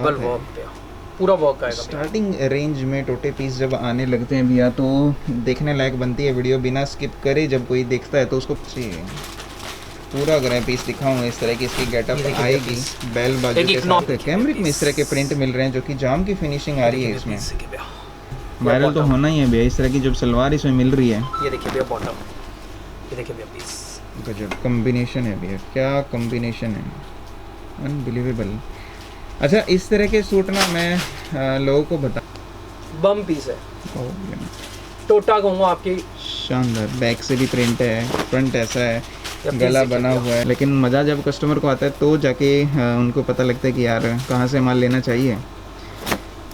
Double work पे पूरा work आएगा। स्टार्टिंग रेंज में टोटे पीस जब आने लगते हैं भैया तो देखने लायक बनती है वीडियो, बिना स्किप करे जब कोई देखता है तो उसको पूरा अगर मैं पीस दिखाऊँ इस तरह की इसकी गेटअप आएगी, बेल बाजू के साथ कैमरिक में इस तरह के प्रिंट मिल रहे हैं जो कि जाम की फिनिशिंग आ रही है इसमें। वायरल तो होना ही है भैया इस तरह की जब सलवार इसमें मिल रही है। ये देखिए भैया बॉटम, ये देखिए भैया पीस, गजब कॉम्बिनेशन है भैया, क्या कॉम्बिनेशन है, अनबिलीवेबल। अच्छा इस तरह के सूट ना मैं लोगों को बता, बम पीस है, टोटा कहूँगा आपकी, शानदार। बैक से भी प्रिंट है, फ्रंट ऐसा है, गला बना हुआ है, लेकिन मज़ा जब कस्टमर को आता है तो जाके उनको पता लगता है कि यार कहाँ से माल लेना चाहिए।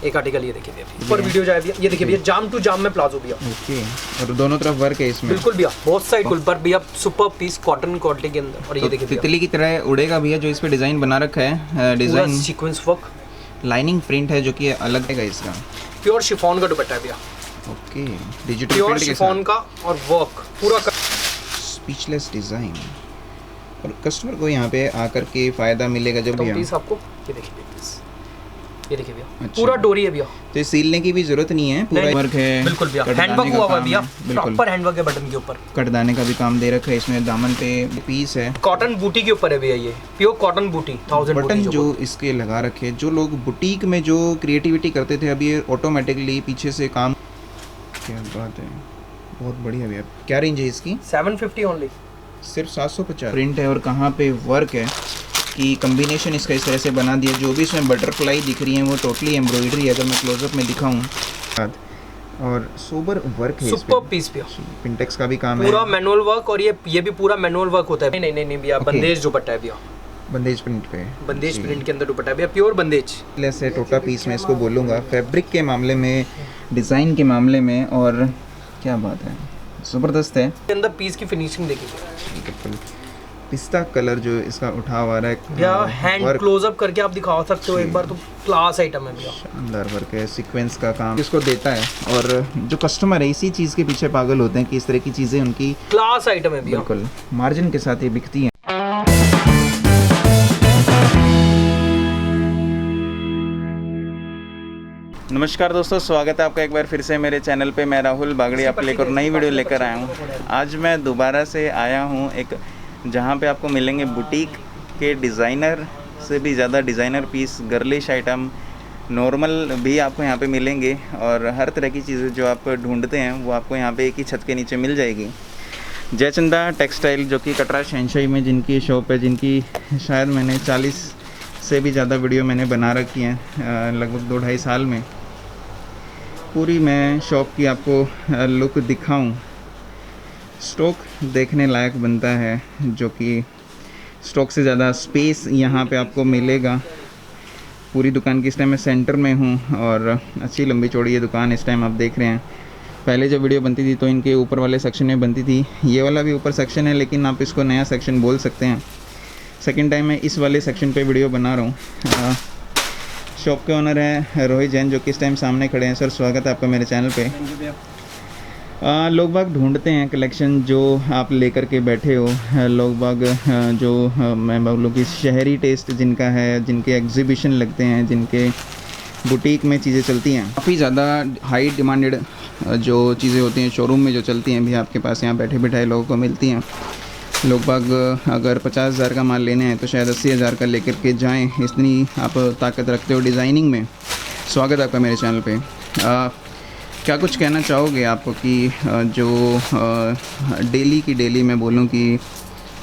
एक आर्टिकल ये देखिए भैया, ऊपर वीडियो जाए भैया, ये देखिए भैया जाम टू जाम में प्लाजो भैया। ओके, और दोनों तरफ वर्क है इसमें। बिल्कुल भैया, बहुत साइड पर भैया सुपर पीस कॉटन क्वालिटी के अंदर। और ये देखिए तितली की तरह उड़ेगा भैया जो इस पे डिज़ाइन बना रखा है, design sequence work, lining print है जो कि अलग है इसका। प्योर शिफॉन का दुपट्टा है भैया। ओके, डिजिटल प्योर शिफॉन का और वर्क पूरा स्पीचलेस डिज़ाइन, और कस्टमर को यहाँ पे आकर के फ़ायदा मिलेगा जब भैया पीस आपको ये देखिए पीस, ये देखिए भैया अच्छा। पूरा डोरी है भैया, तो ये सीलने की भी जरूरत नहीं है, पूरा वर्क है। बिल्कुल भैया, हैंडवर्क हुआ है भैया, प्रॉपर हैंडवर्क है बटन के ऊपर, कटदाने का भी काम दे रखा है इसमें, दामन पे पीस है, कॉटन बूटी के ऊपर है भैया, ये प्योर कॉटन बूटी 1000 बटन जो इसके लगा रखे। जो लोग बुटीक में जो क्रिएटिविटी करते थे अब ये ऑटोमेटिकली पीछे से काम, क्या बात है, बहुत बढ़िया भैया। क्या रेंज है इसकी? 750 ओनली, सिर्फ 750। प्रिंट है और कहाँ पे वर्क है कि कॉम्बिनेशन इसका इस तरह से बना दिया। जो भी इसमें बटरफ्लाई दिख रही है वो टोटली एम्ब्रॉयडरी है, अगर मैं क्लोजअप में दिखाऊं, और सोबर वर्क है, सुपर पीस पे पिंटेक्स का भी काम है, पूरा मैनुअल वर्क, और ये भी पूरा मैनुअल वर्क होता है। नहीं नहीं नहीं भैया, बंदेज दुपट्टा है भैया, बंदेज प्रिंट पे, बंदेज प्रिंट के अंदर दुपट्टा है भैया, प्योर बंदेज से टोटा पीस में इसको बोलूँगा, फैब्रिक के मामले में, डिज़ाइन के मामले में, और क्या बात है, ज़बरदस्त है। के अंदर पीस की फिनिशिंग देखिए, पिस्ता कलर जो इसका उठाव आ रहा है भैया, हैंड क्लोजअप करके आप दिखा सकते हो एक बार, तो क्लास आइटम है भैया, शानदार वर्क है, सीक्वेंस का काम इसको देता है। और जो कस्टमर है इसी चीज़ के पीछे पागल होते हैं कि इस तरह की चीज़ें उनकी क्लास आइटम है भैया, बिल्कुल मार्जिन के साथ ये बिकती हैं। नमस्कार दोस्तों, स्वागत है आपका एक बार फिर से मेरे चैनल पे। मैं राहुल बागड़ी आपके लेकर नई वीडियो लेकर आया हूँ। आज मैं दोबारा से आया हूँ एक जहाँ पे आपको मिलेंगे बुटीक के डिज़ाइनर से भी ज़्यादा designer piece, girlish item, normal भी आपको यहाँ पे मिलेंगे, और हर तरह की चीज़ें जो आप ढूंढते हैं वो आपको यहाँ पे एक ही छत के नीचे मिल जाएगी। जयचंदा टेक्सटाइल जो कि कटरा शहनशाही में जिनकी शॉप है, जिनकी शायद मैंने 40 से भी ज़्यादा वीडियो मैंने बना रखी हैं लगभग 2-2.5 साल में। पूरी मैं शॉप की आपको लुक दिखाऊं, स्टॉक देखने लायक बनता है, जो कि स्टॉक से ज़्यादा स्पेस यहाँ पे आपको मिलेगा। पूरी दुकान की इस टाइम मैं सेंटर में हूँ और अच्छी लंबी चौड़ी ये दुकान इस टाइम आप देख रहे हैं। पहले जब वीडियो बनती थी तो इनके ऊपर वाले सेक्शन में बनती थी, ये वाला भी ऊपर सेक्शन है लेकिन आप इसको नया सेक्शन बोल सकते हैं। सेकेंड टाइम मैं इस वाले सेक्शन पे वीडियो बना रहा हूँ। शॉप के ओनर हैं रोहित जैन, जो कि इस टाइम सामने खड़े हैं। सर स्वागत है आपका मेरे चैनल पे। लोग बाग ढूंढते हैं कलेक्शन जो आप लेकर के बैठे हो, लोग बाग जो मैं बोलूँ कि शहरी टेस्ट जिनका है, जिनके एग्जीबिशन लगते हैं, जिनके बुटीक में चीज़ें चलती हैं, काफ़ी ज़्यादा हाई डिमांडेड जो चीज़ें होती हैं शोरूम में जो चलती हैं भी आपके पास यहाँ बैठे बिठाए लोगों को मिलती हैं। लोग बाग अगर 50,000 का माल लेने हैं तो शायद 80,000 का लेकर के जाएं, इतनी आप ताकत रखते हो डिज़ाइनिंग में। स्वागत है आपका मेरे चैनल पे। क्या कुछ कहना चाहोगे आपको कि जो डेली की डेली मैं बोलूँ कि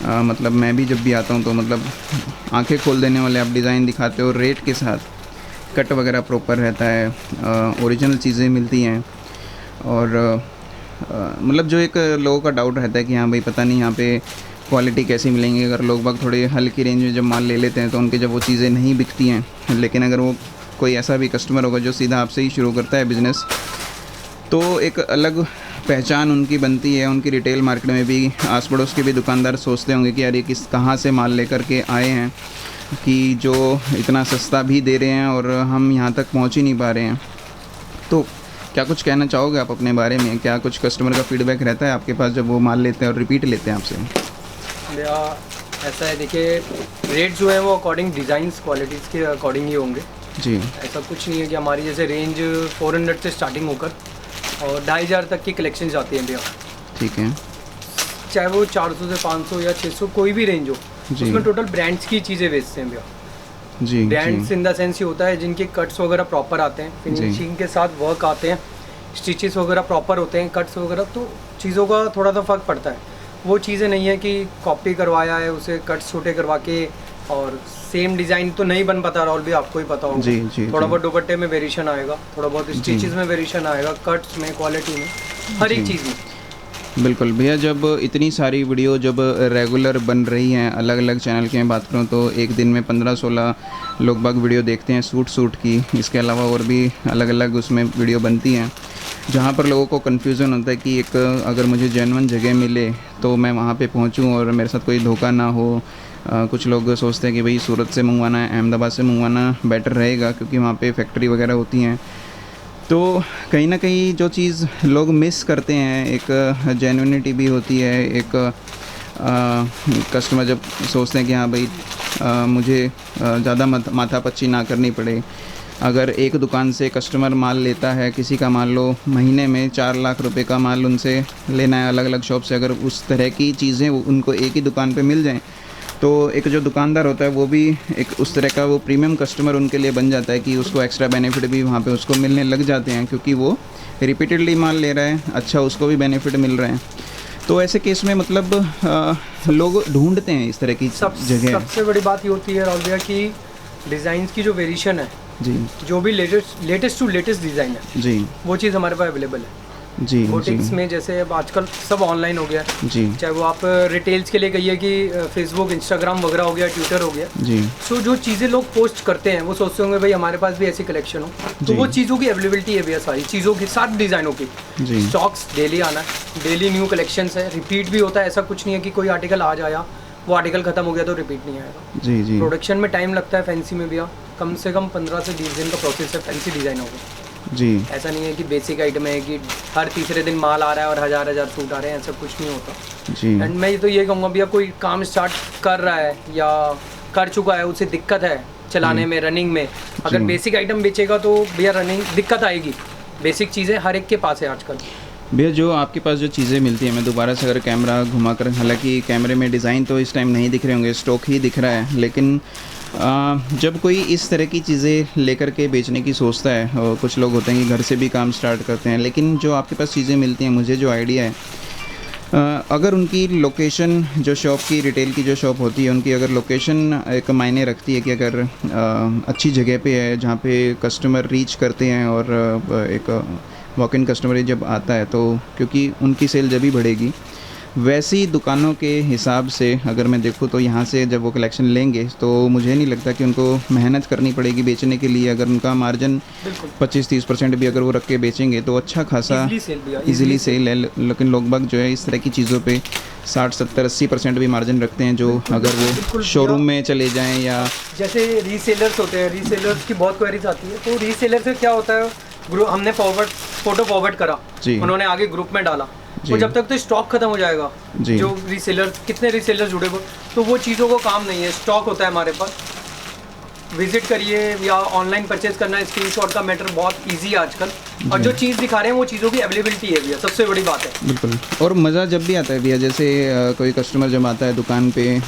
मतलब मैं भी जब भी आता हूँ तो मतलब आंखें खोल देने वाले आप डिज़ाइन दिखाते हो, रेट के साथ, कट वगैरह प्रॉपर रहता है, ओरिजिनल चीज़ें मिलती हैं, और मतलब जो एक लोगों का डाउट रहता है कि हाँ भाई पता नहीं यहाँ पे क्वालिटी कैसी मिलेंगी। अगर लोग बाग थोड़े हल्की रेंज में जब माल ले लेते हैं तो उनके जब वो चीज़ें नहीं बिकती हैं, लेकिन अगर वो कोई ऐसा भी कस्टमर होगा जो सीधा आपसे ही शुरू करता है बिज़नेस, तो एक अलग पहचान उनकी बनती है। उनकी रिटेल मार्केट में भी आस पड़ोस के भी दुकानदार सोचते होंगे कि यार ये कहाँ से माल लेकर के आए हैं कि जो इतना सस्ता भी दे रहे हैं और हम यहाँ तक पहुँच ही नहीं पा रहे हैं। तो क्या कुछ कहना चाहोगे आप अपने बारे में? क्या कुछ कस्टमर का फीडबैक रहता है आपके पास जब वो माल लेते हैं और रिपीट लेते हैं आपसे? भैया ऐसा है, देखिए रेट जो है वो अकॉर्डिंग डिज़ाइंस क्वालिटीज़ के अकॉर्डिंग ही होंगे। जी। ऐसा कुछ नहीं है कि हमारी जैसे रेंज 400 से स्टार्टिंग होकर और 2500 तक की कलेक्शन आती हैं भैया। ठीक है चाहे वो 400 से 500 या 600 कोई भी रेंज हो, जी। उसमें टोटल ब्रांड्स की चीज़ें बेचते हैं भैया। जी ब्रांड्स जी इन द सेंस ये होता है जिनके कट्स वगैरह प्रॉपर आते हैं, फिनिशिंग के साथ वर्क आते हैं, स्टिचेस वगैरह प्रॉपर होते हैं, कट्स वगैरह, तो चीज़ों का थोड़ा सा फ़र्क पड़ता है। वो चीज़ें नहीं है कि कॉपी करवाया है, उसे कट्स छोटे करवा के और सेम डिज़ाइन तो नहीं बन पाता, राहुल भी आपको ही पता होगा। जी जी थोड़ा जी। बहुत दुपट्टे में वेरिएशन आएगा, थोड़ा बहुत स्टिचेस में वेरिएशन आएगा, कट्स में, क्वालिटी में, हर एक जी। चीज़ में। बिल्कुल भैया, जब इतनी सारी वीडियो जब रेगुलर बन रही हैं, अलग अलग चैनल की मैं बात करूं तो एक दिन में 15-16 लोग बाग वीडियो देखते हैं सूट की। इसके अलावा और भी अलग अलग उसमें वीडियो बनती हैं, जहां पर लोगों को कन्फ्यूज़न होता है कि एक अगर मुझे जेन्युइन जगह मिले तो मैं वहां पे पहुंचूं और मेरे साथ कोई धोखा ना हो। कुछ लोग सोचते हैं कि भाई सूरत से मंगवाना है, अहमदाबाद से मंगवाना बेटर रहेगा क्योंकि वहाँ पे फैक्ट्री वगैरह होती हैं। तो कहीं ना कहीं जो चीज़ लोग मिस करते हैं, एक जेन्युइनिटी भी होती है, एक कस्टमर जब सोचते हैं कि हाँ भाई मुझे ज़्यादा माथापच्ची ना करनी पड़े। अगर एक दुकान से कस्टमर माल लेता है, किसी का मान लो महीने में 4 लाख रुपए का माल उनसे लेना है अलग अलग शॉप से, अगर उस तरह की चीज़ें उनको एक ही दुकान पे मिल जाएं तो एक जो दुकानदार होता है वो भी एक उस तरह का वो प्रीमियम कस्टमर उनके लिए बन जाता है कि उसको एक्स्ट्रा बेनिफिट भी वहाँ पे उसको मिलने लग जाते हैं, क्योंकि वो रिपीटेडली माल ले रहा है, अच्छा उसको भी बेनिफिट मिल रहे हैं। तो ऐसे केस में मतलब लोग ढूंढते हैं इस तरह की जगह। सबसे बड़ी बात ये होती है राहुल भैया कि डिज़ाइंस की जो वेरिएशन है जी, जो भी लेटेस्ट टू लेटेस्ट डिज़ाइन है जी वो चीज़ हमारे पास अवेलेबल है। जी बुटीक्स जी में जैसे अब आजकल सब ऑनलाइन हो गया है, जी चाहे वो आप रिटेल्स के लिए कहिए कि फेसबुक, इंस्टाग्राम वगैरह हो गया, ट्विटर हो गया। जी सो जो चीज़ें लोग पोस्ट करते हैं वो सोचते होंगे भाई हमारे पास भी ऐसी कलेक्शन हो, तो जी। वो चीज़ों की अवेलेबिलिटी है भैया, सारी चीज़ों की, सात डिज़ाइनों की। जी स्टॉक्स डेली आना है, डेली न्यू कलेक्शंस है, रिपीट भी होता है। ऐसा कुछ नहीं है कि कोई आर्टिकल आज आया, वो आर्टिकल खत्म हो गया तो रिपीट नहीं आएगा। जी जी प्रोडक्शन में टाइम लगता है फैंसी में भैया, कम से कम 15 से 20 दिन का प्रोसेस है फैंसी डिज़ाइन होगा। जी ऐसा नहीं है कि बेसिक आइटम है कि हर तीसरे दिन माल आ रहा है और हज़ार सूट आ रहे हैं, ऐसा कुछ नहीं होता। जी एंड मैं तो ये कहूँगा भैया, कोई काम स्टार्ट कर रहा है या कर चुका है, उसे दिक्कत है चलाने में, रनिंग में, अगर जी। बेसिक आइटम बेचेगा तो भैया रनिंग दिक्कत आएगी। बेसिक चीज़ें हर एक के पास है आजकल। भैया, जो आपके पास जो चीज़ें मिलती हैं, मैं दोबारा से अगर कैमरा घुमा कर, हालांकि कैमरे में डिज़ाइन तो इस टाइम नहीं दिख रहे होंगे, स्टॉक ही दिख रहा है, लेकिन जब कोई इस तरह की चीज़ें लेकर के बेचने की सोचता है, और कुछ लोग होते हैं कि घर से भी काम स्टार्ट करते हैं, लेकिन जो आपके पास चीज़ें मिलती हैं, मुझे जो आइडिया है, अगर उनकी लोकेशन, जो शॉप की, रिटेल की जो शॉप होती है, उनकी अगर लोकेशन एक मायने रखती है कि अगर अच्छी जगह पे है जहाँ पे कस्टमर रीच करते हैं और एक वॉक इन कस्टमर जब आता है तो क्योंकि उनकी सेल जब भी बढ़ेगी, वैसी दुकानों के हिसाब से अगर मैं देखूँ तो यहाँ से जब वो कलेक्शन लेंगे तो मुझे नहीं लगता कि उनको मेहनत करनी पड़ेगी बेचने के लिए। अगर उनका मार्जिन 25-30% भी अगर वो रख के बेचेंगे तो अच्छा खासा इजीली सेल है। लेकिन लोग बाग जो है इस तरह की चीज़ों पे 60-70-80% भी मार्जिन रखते हैं, जो अगर वो शोरूम में चले जाएँ या जैसे रीसेलर्स होते हैं, रीसेलर्स की बहुत क्वेरीज आती है। तो रीसेलर से क्या होता है, ग्रुप हमने फोटो फॉरवर्ड करा, जी। उन्होंने आगे ग्रुप में डाला, जी। तो जब तक तो स्टॉक खत्म हो जाएगा, जी। जो रीसेलर, कितने रीसेलर जुड़े हुए, तो वो चीज़ों को काम नहीं है। स्टॉक होता है हमारे पास, विजिट करिए या ऑनलाइन परचेज करना है, स्क्रीनशॉट का मैटर बहुत इजी है आजकल, और जो चीज़ दिखा रहे हैं वो चीज़ों की अवेलेबिलिटी है भैया, सबसे बड़ी बात है। बिल्कुल। और मज़ा जब भी आता है भैया, जैसे कोई कस्टमर जब आता है दुकान पे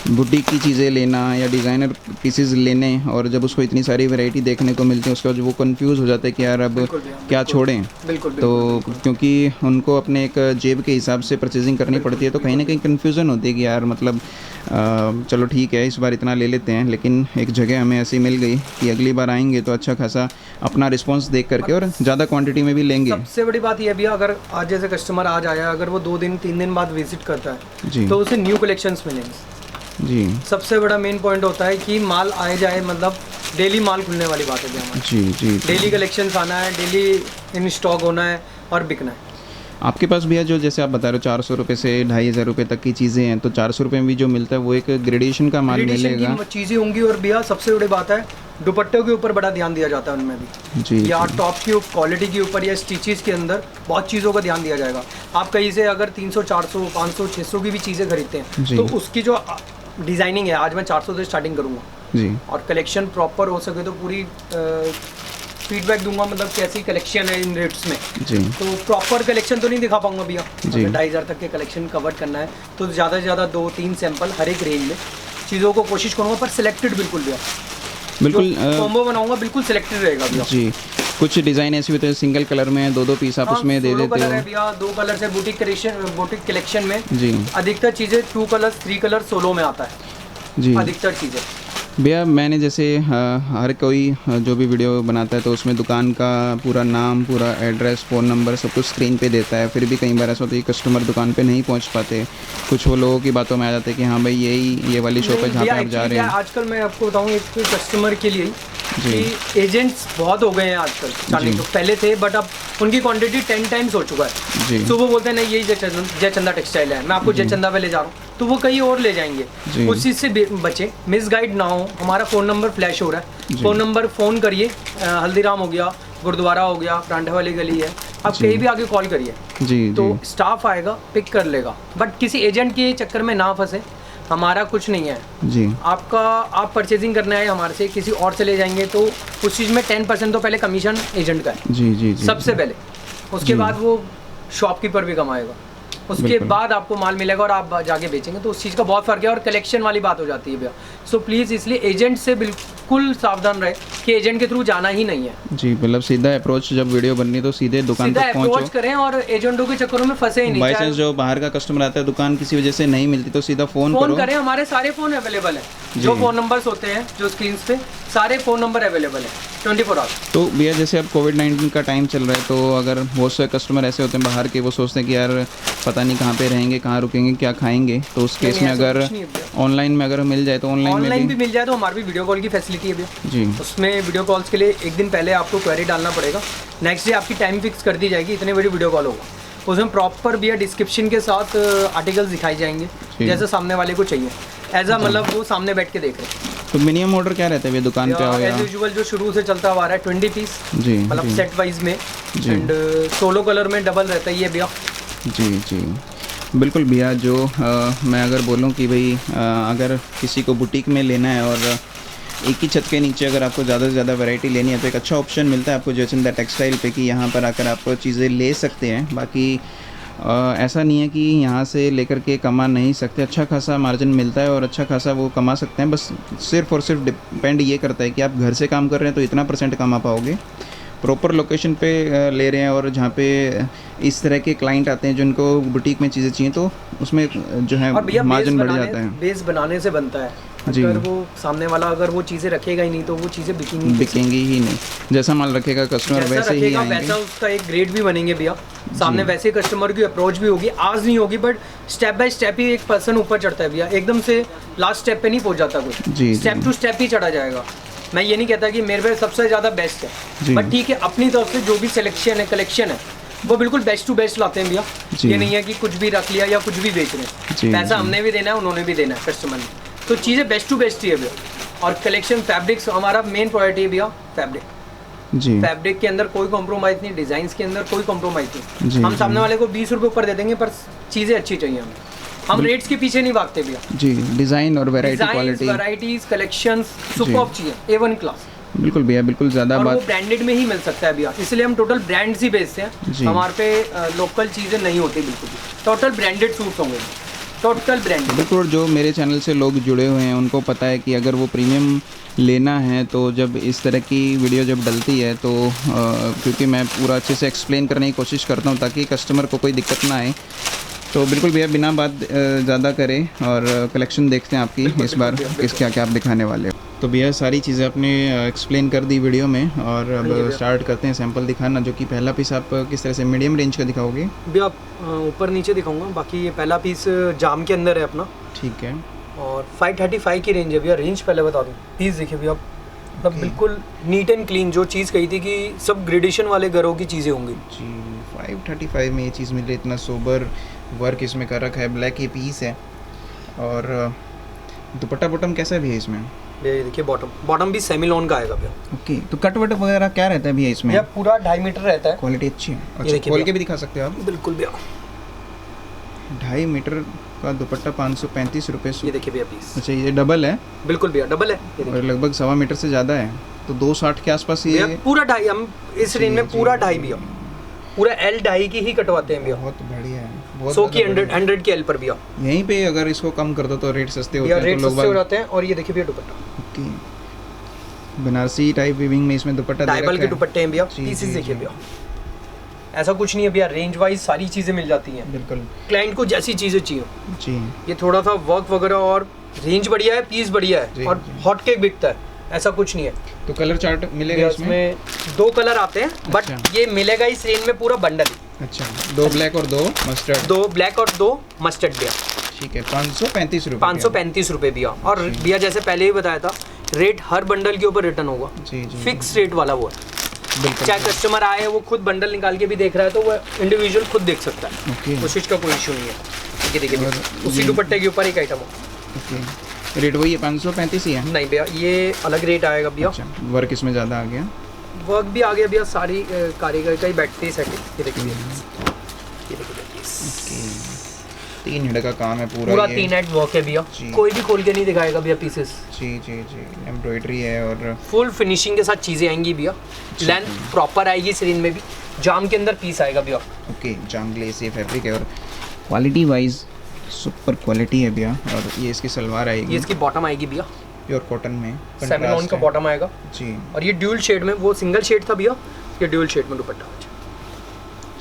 बुटीक की चीज़ें लेना या डिज़ाइनर पीसेस लेने, और जब उसको इतनी सारी वैरायटी देखने को मिलती है, उसके बाद वो कंफ्यूज हो जाता है कि यार अब क्या छोड़ें। बिल्कुल। तो क्योंकि उनको अपने एक जेब के हिसाब से परचेजिंग करनी पड़ती है, तो कहीं ना कहीं कन्फ्यूज़न होती है कि यार मतलब चलो ठीक है इस बार इतना ले लेते हैं, लेकिन एक जगह हमें ऐसी मिल गई कि अगली बार आएंगे तो अच्छा खासा अपना रिस्पॉन्स देख करके और ज़्यादा क्वान्टिटी में भी लेंगे। सबसे बड़ी बात यह भैया, अगर आज जैसे कस्टमर आज आया, अगर वो 2-3 दिन बाद विजिट करता है जी। तो उसे न्यू कलेक्शंस मिलेंगे। जी। सबसे बड़ा मेन पॉइंट होता है कि माल आए जाए, मतलब डेली माल खुलने वाली बात है भैया हमारी। जी जी। डेली कलेक्शंस आना है, डेली इन स्टॉक होना है और बिकना है। आपके पास भैया जो जैसे आप बता रहे हो 400 रुपये से 2500 रुपये तक की चीज़ें हैं, तो 400 रुपये में भी जो मिलता है वो एक ग्रेडेशन का माल मिलेगा, चीज़ें होंगी। और भैया सबसे बड़ी बात है, दुपट्टों के ऊपर बड़ा ध्यान दिया जाता है उनमें भी जी, या जी। टॉप की क्वालिटी के ऊपर या स्टिचेस के अंदर बहुत चीज़ों का ध्यान दिया जाएगा। आप कहीं से अगर 300, 400, 500, 600 की भी चीज़ें खरीदते हैं जी। तो उसकी जो डिजाइनिंग है, आज मैं 400 से स्टार्टिंग करूँगा जी और कलेक्शन प्रॉपर हो सके तो पूरी फीडबैक दूंगा, मतलब कैसी कलेक्शन है इन रेट्स में। जी तो प्रॉपर कलेक्शन तो नहीं दिखा पाऊंगा भैया, जी। 2,500 तक के कलेक्शन कवर करना है तो ज़्यादा से ज़्यादा 2-3 सैंपल हर एक रेंज में चीज़ों को कोशिश करूँगा, पर सिलेक्टेड बिल्कुल भैया, बिल्कुल कॉम्बो बनाऊंगा बिल्कुल सिलेक्टेड रहेगा भैया। जी। कुछ डिज़ाइन ऐसे होते हैं सिंगल कलर में 2-2 पीस आप उसमें दे देते कलर है हो। भैया, 2 कलर से बुटीक कलेक्शन में जी अधिकतर चीज़ें 2 कलर 3 कलर सोलो में आता है, जी अधिकतर चीज़ें। भैया मैंने जैसे हर कोई जो भी वीडियो बनाता है तो उसमें दुकान का पूरा नाम, पूरा एड्रेस, फ़ोन नंबर सब कुछ स्क्रीन पे देता है, फिर भी कई बार ऐसा होता है कि कस्टमर दुकान पे नहीं पहुंच पाते, कुछ वो लोगों की बातों में आ जाते हैं कि हाँ भाई ये वाली शॉप है जहाँ पे आप जा रहे हैं। आजकल मैं आपको बताऊँ एक कस्टमर के लिए कि एजेंट्स बहुत हो गए हैं आजकल, चालीस लोग पहले थे बट अब उनकी क्वांटिटी 10 टाइम्स हो चुका है। जी तो वो बोलते हैं नहीं यही जयचंदा टेक्सटाइल है, मैं आपको जयचंदा पे ले जा रहा हूँ, तो वो कहीं और ले जाएंगे। जी। उस चीज़ से बचे, मिसगाइड ना हो। हमारा फ़ोन नंबर फ्लैश हो रहा है, फ़ोन नंबर फ़ोन करिए, हल्दीराम हो गया, गुरुद्वारा हो गया, परांठे वाली गली है, आप कहीं भी आगे कॉल करिए जी तो जी स्टाफ आएगा पिक कर लेगा। बट किसी एजेंट के चक्कर में ना फंसे, हमारा कुछ नहीं है। जी आपका आप परचेजिंग करना है हमारे से, किसी और से ले जाएंगे तो उस चीज़ में 10% तो पहले कमीशन एजेंट का है जी जी जी सबसे पहले, उसके बाद वो शॉपकीपर भी कमाएगा, उसके बाद आपको माल मिलेगा और आप जाके बेचेंगे, तो उस चीज़ का बहुत फ़र्क है। और कलेक्शन वाली बात हो जाती है भैया, सो प्लीज़ इसलिए एजेंट से बिल्कुल सावधान रहे कि एजेंट के थ्रू जाना ही नहीं है। जी मतलब सीधा अप्रोच, जब वीडियो बननी तो सीधे दुकान सीधा तक अप्रोच पहुंचो। करें और एजेंटों के चक्करों में फंसे ही नहीं। बाई चांस जो बाहर का कस्टमर आता है, दुकान किसी वजह से नहीं मिलती तो सीधा फ़ोन करो। करें, हमारे सारे फ़ोन अवेलेबल हैं, जो फ़ोन नंबर्स होते हैं जो स्क्रीन पे, सारे फ़ोन नंबर अवेलेबल हैं 24 आवर्स। तो भैया जैसे अब कोविड-19 का टाइम चल रहा है, तो अगर बहुत से कस्टमर ऐसे होते हैं बाहर के, वो सोचते हैं कि यार पता नहीं कहाँ पे रहेंगे, कहाँ रुकेंगे, क्या खाएंगे, तो उस केस में अगर ऑनलाइन में अगर मिल जाए तो ऑनलाइन भी मिल जाए तो हमारी भी वीडियो कॉल की फैसिलिटी है भैया। जी उसमें वीडियो कॉल्स के लिए एक दिन पहले आपको क्वेरी डालना पड़ेगा, नेक्स्ट डे आपकी टाइम फिक्स कर दी जाएगी, इतने बड़ी वीडियो कॉल होगा। उसमें प्रॉपर भैया डिस्क्रिप्शन के साथ आर्टिकल्स दिखाई जाएंगे जैसे सामने वाले को चाहिए, एज अ मतलब वो सामने बैठ के देख रहे हैं। तो मिनिमम ऑर्डर क्या रहता है भैया दुकान पे आओ या? एज यूजुअल जो शुरू से चलता हुआ रहा है 20 पीस, जी मतलब जी सेट वाइज में, एंड सोलो कलर में डबल रहता है ये भैया। जी जी बिल्कुल भैया। जो मैं अगर बोलूँ कि भाई अगर किसी को बुटीक में लेना है और एक ही छत के नीचे अगर आपको ज़्यादा से ज़्यादा वैरायटी लेनी है, तो एक अच्छा ऑप्शन मिलता है आपको जयचंदा टेक्सटाइल पे कि यहाँ पर आकर आप चीज़ें ले सकते हैं। बाकी ऐसा नहीं है कि यहाँ से लेकर के कमा नहीं सकते, अच्छा खासा मार्जिन मिलता है और अच्छा खासा वो कमा सकते हैं। बस सिर्फ़ और सिर्फ डिपेंड ये करता है कि आप घर से काम कर रहे हैं तो इतना % कमा पाओगे, प्रॉपर लोकेशन पे ले रहे हैं और जहाँ पे इस तरह के क्लाइंट आते हैं जिनको बुटीक में चीज़ें चाहिए, तो उसमें जो है मार्जिन बढ़ जाता है। बेस बनाने से बनता है, जी। अगर वो सामने वाला अगर वो चीज़ें रखेगा ही नहीं तो वो चीज़ें बिकेंगी ही नहीं। जैसा माल रखेगा कस्टमर वैसे ही आएंगे, वैसा उसका एक ग्रेड भी बनेंगे भैया, सामने वैसे कस्टमर की अप्रोच भी होगी, आज नहीं होगी बट स्टेप बाय स्टेप ही एक पर्सन ऊपर चढ़ता है भैया, एकदम से लास्ट स्टेप पे नहीं पहुंच जाता कोई, स्टेप टू स्टेप ही चढ़ा जाएगा। मैं ये नहीं कहता कि मेरे पे सबसे ज़्यादा बेस्ट है, बट ठीक है अपनी तरफ से जो भी सिलेक्शन है कलेक्शन है वो बिल्कुल बेस्ट टू बेस्ट लाते हैं भैया। ये नहीं है कि कुछ भी रख लिया या कुछ भी बेच रहे हैं, पैसा हमने भी देना है उन्होंने भी देना है कस्टमर ने, तो चीज़ें बेस्ट टू बेस्ट ही है भैया। और कलेक्शन फैब्रिक्स हमारा मेन प्रायोरिटी है भैया, फैब्रिक जी। फैब्रिक के अंदर कोई कॉम्प्रोमाइज़ नहीं, डिज़ाइंस के अंदर कोई कॉम्प्रोमाइज़ नहीं। हम सामने वाले को 20 रुपये ऊपर दे देंगे पर चीज़ें अच्छी चाहिए हमें, हम रेट्स के पीछे नहीं भागते भैया। जी डिज़ाइन और variety quality, varieties collections superb चाहिए, A1 क्लास। बिल्कुल भैया बिल्कुल ज़्यादा बात, वो ब्रांडेड में ही मिल सकता है भैया, इसलिए हम टोटल ब्रांड्स ही बेचते हैं, हमारे पे लोकल चीज़ें नहीं होती बिल्कुल भी, टोटल ब्रांडेड सूट्स होंगे, टोटल ब्रांडेड। बिल्कुल जो मेरे चैनल से लोग जुड़े हुए हैं उनको पता है कि अगर वो प्रीमियम लेना है तो जब इस तरह की वीडियो जब डलती है तो क्योंकि मैं पूरा अच्छे से एक्सप्लेन करने की कोशिश करता हूँ ताकि कस्टमर को कोई दिक्कत ना आए, तो बिल्कुल भैया बिना बात ज़्यादा करें और कलेक्शन देखते हैं आपकी इस बार किस क्या क्या आप दिखाने वाले हो। तो भैया सारी चीज़ें आपने एक्सप्लेन कर दी वीडियो में, और अब स्टार्ट करते हैं सैंपल दिखाना। जो कि पहला पीस आप किस तरह से मीडियम रेंज का दिखाओगे? भैया ऊपर नीचे दिखाऊंगा, बाकी ये पहला पीस जाम के अंदर है अपना, ठीक है, और 535 की रेंज है भैया। रेंज पहले बता दूँ, पीस देखिए भैया, मतलब बिल्कुल नीट एंड क्लीन, जो चीज़ कही थी कि सब ग्रेडेशन वाले घरों की चीज़ें होंगी जी। 535 में ये चीज़ मिल रही है, इतना सोबर वर्क इसमें कर रखा है, ब्लैक ही पीस है। और दुपट्टा बॉटम कैसा भी है इसमें? ये देखिए बॉटम भी सेमी लॉन का आएगा भैया। ओके, तो कट वट वगैरह क्या रहता है भैया इसमें? भैया पूरा 2.5 मीटर रहता है, क्वालिटी अच्छी है। अच्छा खोल के भी दिखा सकते हो आप? बिल्कुल भैया। 2.5 मीटर इसका दुपट्टा 535 रुपये ये देखिए भैया पीस। अच्छा ये डबल है बिल्कुल भैया डबल है, ये और लगभग 1.25 मीटर से ज़्यादा है, तो 260 के आसपास ये भैया पूरा 2.5, हम इस रेंज में पूरा 2.5 भैया, पूरा L 2.5 की ही कटवाते हैं भैया। बहुत बढ़िया है, बहुत 100 की 100 की L पर भैया। यहीं पे अगर इसको कम कर दो तो रेट सस्ते होते हैं, रेट तो लोग सस्ते हो जाते हैं। और ये देखिए भैया दुपट्टा, ओके बनारसी टाइप वीविंग में इसमें दुपट्टा डाइबल के दुपट्टे हैं भैया। जी, पीसेस जी, देखिए जी। भैया, ऐसा कुछ नहीं है भैया, रेंज वाइज सारी चीज़ें मिल जाती हैं बिल्कुल क्लाइंट को जैसी चीज़ें चाहिए। जी। ये थोड़ा सा वर्क वगैरह और रेंज बढ़िया है, पीस बढ़िया जी, है और जी। हॉट केक बिकता है, ऐसा कुछ नहीं है। तो कलर चार्ट मिलेगा इसमें? इसमें 2 कलर आते हैं, बट अच्छा। ये मिलेगा इस रेंज में पूरा बंडल। अच्छा 2 ब्लैक और 2 मस्टर्ड। 2 ब्लैक और 2 मस्टर्ड भैया। ठीक है 535 रुपये। 535 रुपये भैया। और भैया जैसे पहले ही बताया था, रेट हर बंडल के ऊपर रिटर्न होगा। जी जी फिक्स रेट वाला वो है। बिल्कुल। चाहे कस्टमर आए वो खुद बंडल निकाल के भी देख रहा है तो वो इंडिविजुअल खुद देख सकता है, ओके उस चीज़ का कोई इशू नहीं है। ये देखिए और उसी ये- दुपट्टे के ऊपर एक आइटम हो। ओके रेट वही है 535 ही है? नहीं भैया ये अलग रेट आएगा भैया। अच्छा वर्क इसमें ज़्यादा आ गया, वर्क भी आ गया भैया, सारी कारीगर का ही बैठती है सेटिंग। ये देखिए भैया, ये देखिए भैया पीस। ओके 3 हेड का काम है पूरा पूरा ये। 3 हेड वर्क है भैया, जी। कोई भी खोल के नहीं दिखाएगा भैया पीसेस। जी जी जी एम्ब्रॉयडरी है और फुल फिनिशिंग के साथ चीज़ें आएंगी भैया, लेंथ प्रॉपर आएगी इस रेंज में भी, जाम के अंदर पीस आएगा भैया। ओके जाम ग्लेस ये फैब्रिक है और क्वालिटी वाइज सुपर क्वालिटी है भैया। और ये इसकी सलवार ये आएगी इसकी बॉटम आएगी भैया, प्योर कॉटन में, 7 ऑन का है। बॉटम आएगा। जी और ये ड्यूल शेड में, वो सिंगल शेड था भैया, ये ड्यूल शेड में दुपट्टा।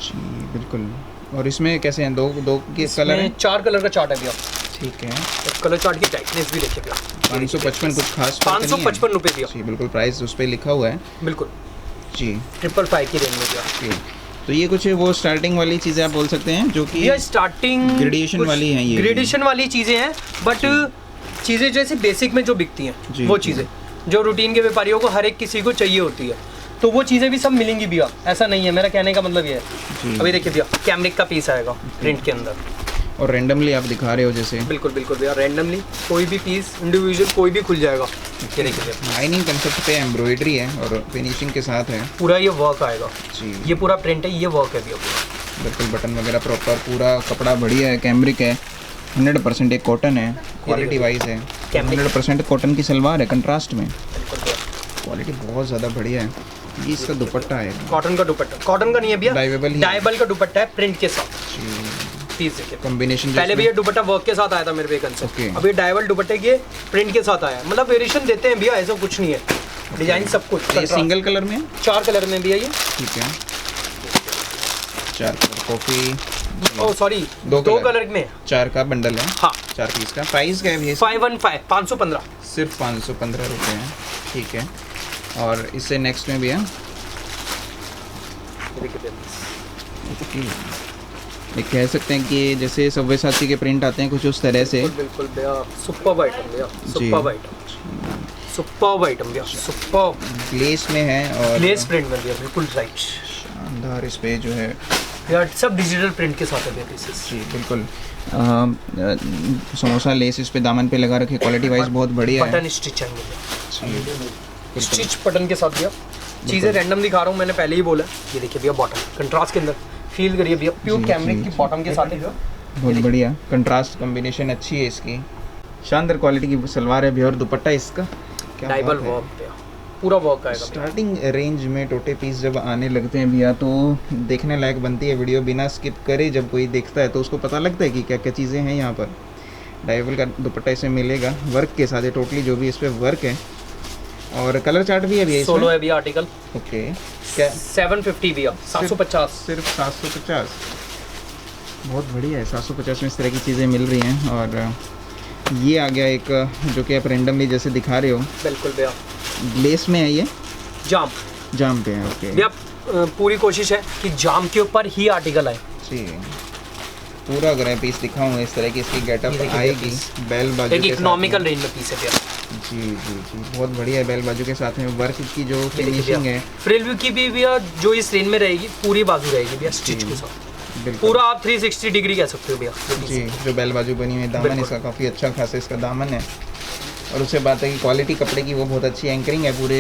जी बिल्कुल। और इसमें कैसे हैं, दो दो के कलर हैं? 4 कलर का चार्ट है भैया। ठीक है और कलर चार्ट की टाइटनेस भी देखिए भैया। 555 कुछ खास फर्क नहीं है? 555 रुपये भैया, जी बिल्कुल प्राइस उस पर लिखा हुआ है। बिल्कुल जी 555 की रेंज में भैया। ओके तो ये कुछ वो स्टार्टिंग वाली चीज़ें आप बोल सकते हैं जो कि ये स्टार्टिंग ग्रेडिएशन वाली हैं, ये ग्रेडिएशन वाली चीज़ें हैं, बट चीज़ें जैसे बेसिक में जो बिकती हैं जी, वो जी। चीज़ें जो रूटीन के व्यापारियों को हर एक किसी को चाहिए होती है, तो वो चीज़ें भी सब मिलेंगी भैया। ऐसा नहीं है, मेरा कहने का मतलब ये है। जी। अभी देखिए भैया कैमरिक का पीस आएगा प्रिंट के अंदर। और रैंडमली आप दिखा रहे हो जैसे बिल्कुल बिल्कुल भैया, रैंडमली कोई भी पीस इंडिविजुअल कोई भी खुल जाएगा। ये देखिए भैया, लाइनिंग कंसेप्ट पे एम्ब्रॉयडरी है और फिनिशिंग के साथ है। पूरा ये वर्क आएगा, जी ये पूरा प्रिंट है, ये वर्क है भैया पूरा। बिल्कुल बटन वगैरह प्रॉपर, पूरा कपड़ा बढ़िया है, कैमरिक है, 100% एक कॉटन है, क्वालिटी वाइज है, कैमरिक। 100% कॉटन की सलवार है कंट्रास्ट में, बिल्कुल भैया, क्वालिटी बहुत ज़्यादा बढ़िया है। ये इसका दुपट्टा है कॉटन का दुपट्टा, कॉटन का नहीं है भैया, Dyeable ही है। डाइबल का दुपट्टा है प्रिंट के साथ। पीस देखिए, कॉम्बिनेशन पहले भी ये दुपट्टा वर्क के साथ आया था मेरे पे कंसेप्ट, Okay. अब ये डाइबल दुपट्टे के प्रिंट के साथ आया है। मतलब वेरिएशन देते हैं भैया, ऐसा कुछ नहीं है, डिजाइन सब कुछ। ये सिंगल कलर में है? 4 कलर में भैया ये, ठीक है 4 कलर कॉफ़ी, ओ सॉरी दो 2 कलर। कलर में। 4 का बंडल है, हाँ 4 पीस का। प्राइस क्या है भैया? 515 सिर्फ 515 रुपये है, ठीक है। और इससे नेक्स्ट में भी है, ये कह सकते हैं कि जैसे सब्वे साथी के प्रिंट आते हैं कुछ उस तरह से। बिल्कुल भैया, सुपर्ब आइटम भैया, सुपर्ब आइटम, सुपर्ब आइटम भैया, सुपर्ब ग्लेस में है और ग्लेस प्रिंट में भैया, बिल्कुल राइट। शानदार इस पे जो है भैया सब डिजिटल प्रिंट के साथ है भैया पीसेस। जी बिल्कुल। समोसा लेस इस पे दामन पे लगा रखे, क्वालिटी वाइज बहुत बढ़िया है। बटन स्टिच आएंगे भैया, जी स्टिच बटन के साथ भैया। चीज़ें रैंडम दिखा रहा हूँ, मैंने पहले ही बोला। ये देखिए भैया बॉटम कंट्रास्ट के अंदर, फील करिए भैया, प्योर जी, कैमरिक जी, की जी। बॉटम के साथ है भैया। बहुत बढ़िया कंट्रास्ट कॉम्बिनेशन अच्छी है इसकी, शानदार क्वालिटी की सलवार है भैया। और दुपट्टा इसका क्या डाइबल बात है। वर्क भैया, पूरा वर्क आएगा भैया। स्टार्टिंग रेंज में टोटे पीस जब आने लगते हैं भैया तो देखने लायक बनती है वीडियो, बिना स्किप करे जब कोई देखता है तो उसको पता लगता है कि क्या क्या चीज़ें हैं यहाँ पर। डाइबल का दुपट्टा इसमें मिलेगा वर्क के साथ, टोटली जो भी इस पर वर्क है। और कलर चार्ट भी है भैया इसमें? सोलो है भैया आर्टिकल, ओके क्या 750 भैया, 750 सिर्फ 750? बहुत बढ़िया है, 750 में इस तरह की चीज़ें मिल रही हैं। और ये आ गया एक जो कि आप रेंडमली जैसे दिखा रहे हो, बिल्कुल भैया, ग्लेस में है ये, जाम जाम पे है। ओके भैया, पूरी कोशिश है कि जाम के ऊपर ही आर्टिकल आए। जी पूरा अगर मैं पीस दिखाऊँ इस तरह की इसकी ये गेटअप देखिए आएगी, बैल बाजू एक के साथ इकोनॉमिकल में। रेंज में पीस है भैया। जी जी जी बहुत बढ़िया है, बैल बाजू के साथ में वर्क की जो ये देखिए फिनिशिंग भैया, है फ्रिल की भी भैया जो इस रेंज में रहेगी, पूरी बाजू रहेगी भैया स्टिच के साथ। बिल्कुल। पूरा आप 360 डिग्री कह सकते हो भैया ये piece। जी जो बैल बाजू बनी हुई है, दामन बिल्कुल। इसका काफ़ी अच्छा खासा इसका दामन है। और उससे बात है कि क्वालिटी कपड़े की वो बहुत अच्छी एंकरिंग है पूरे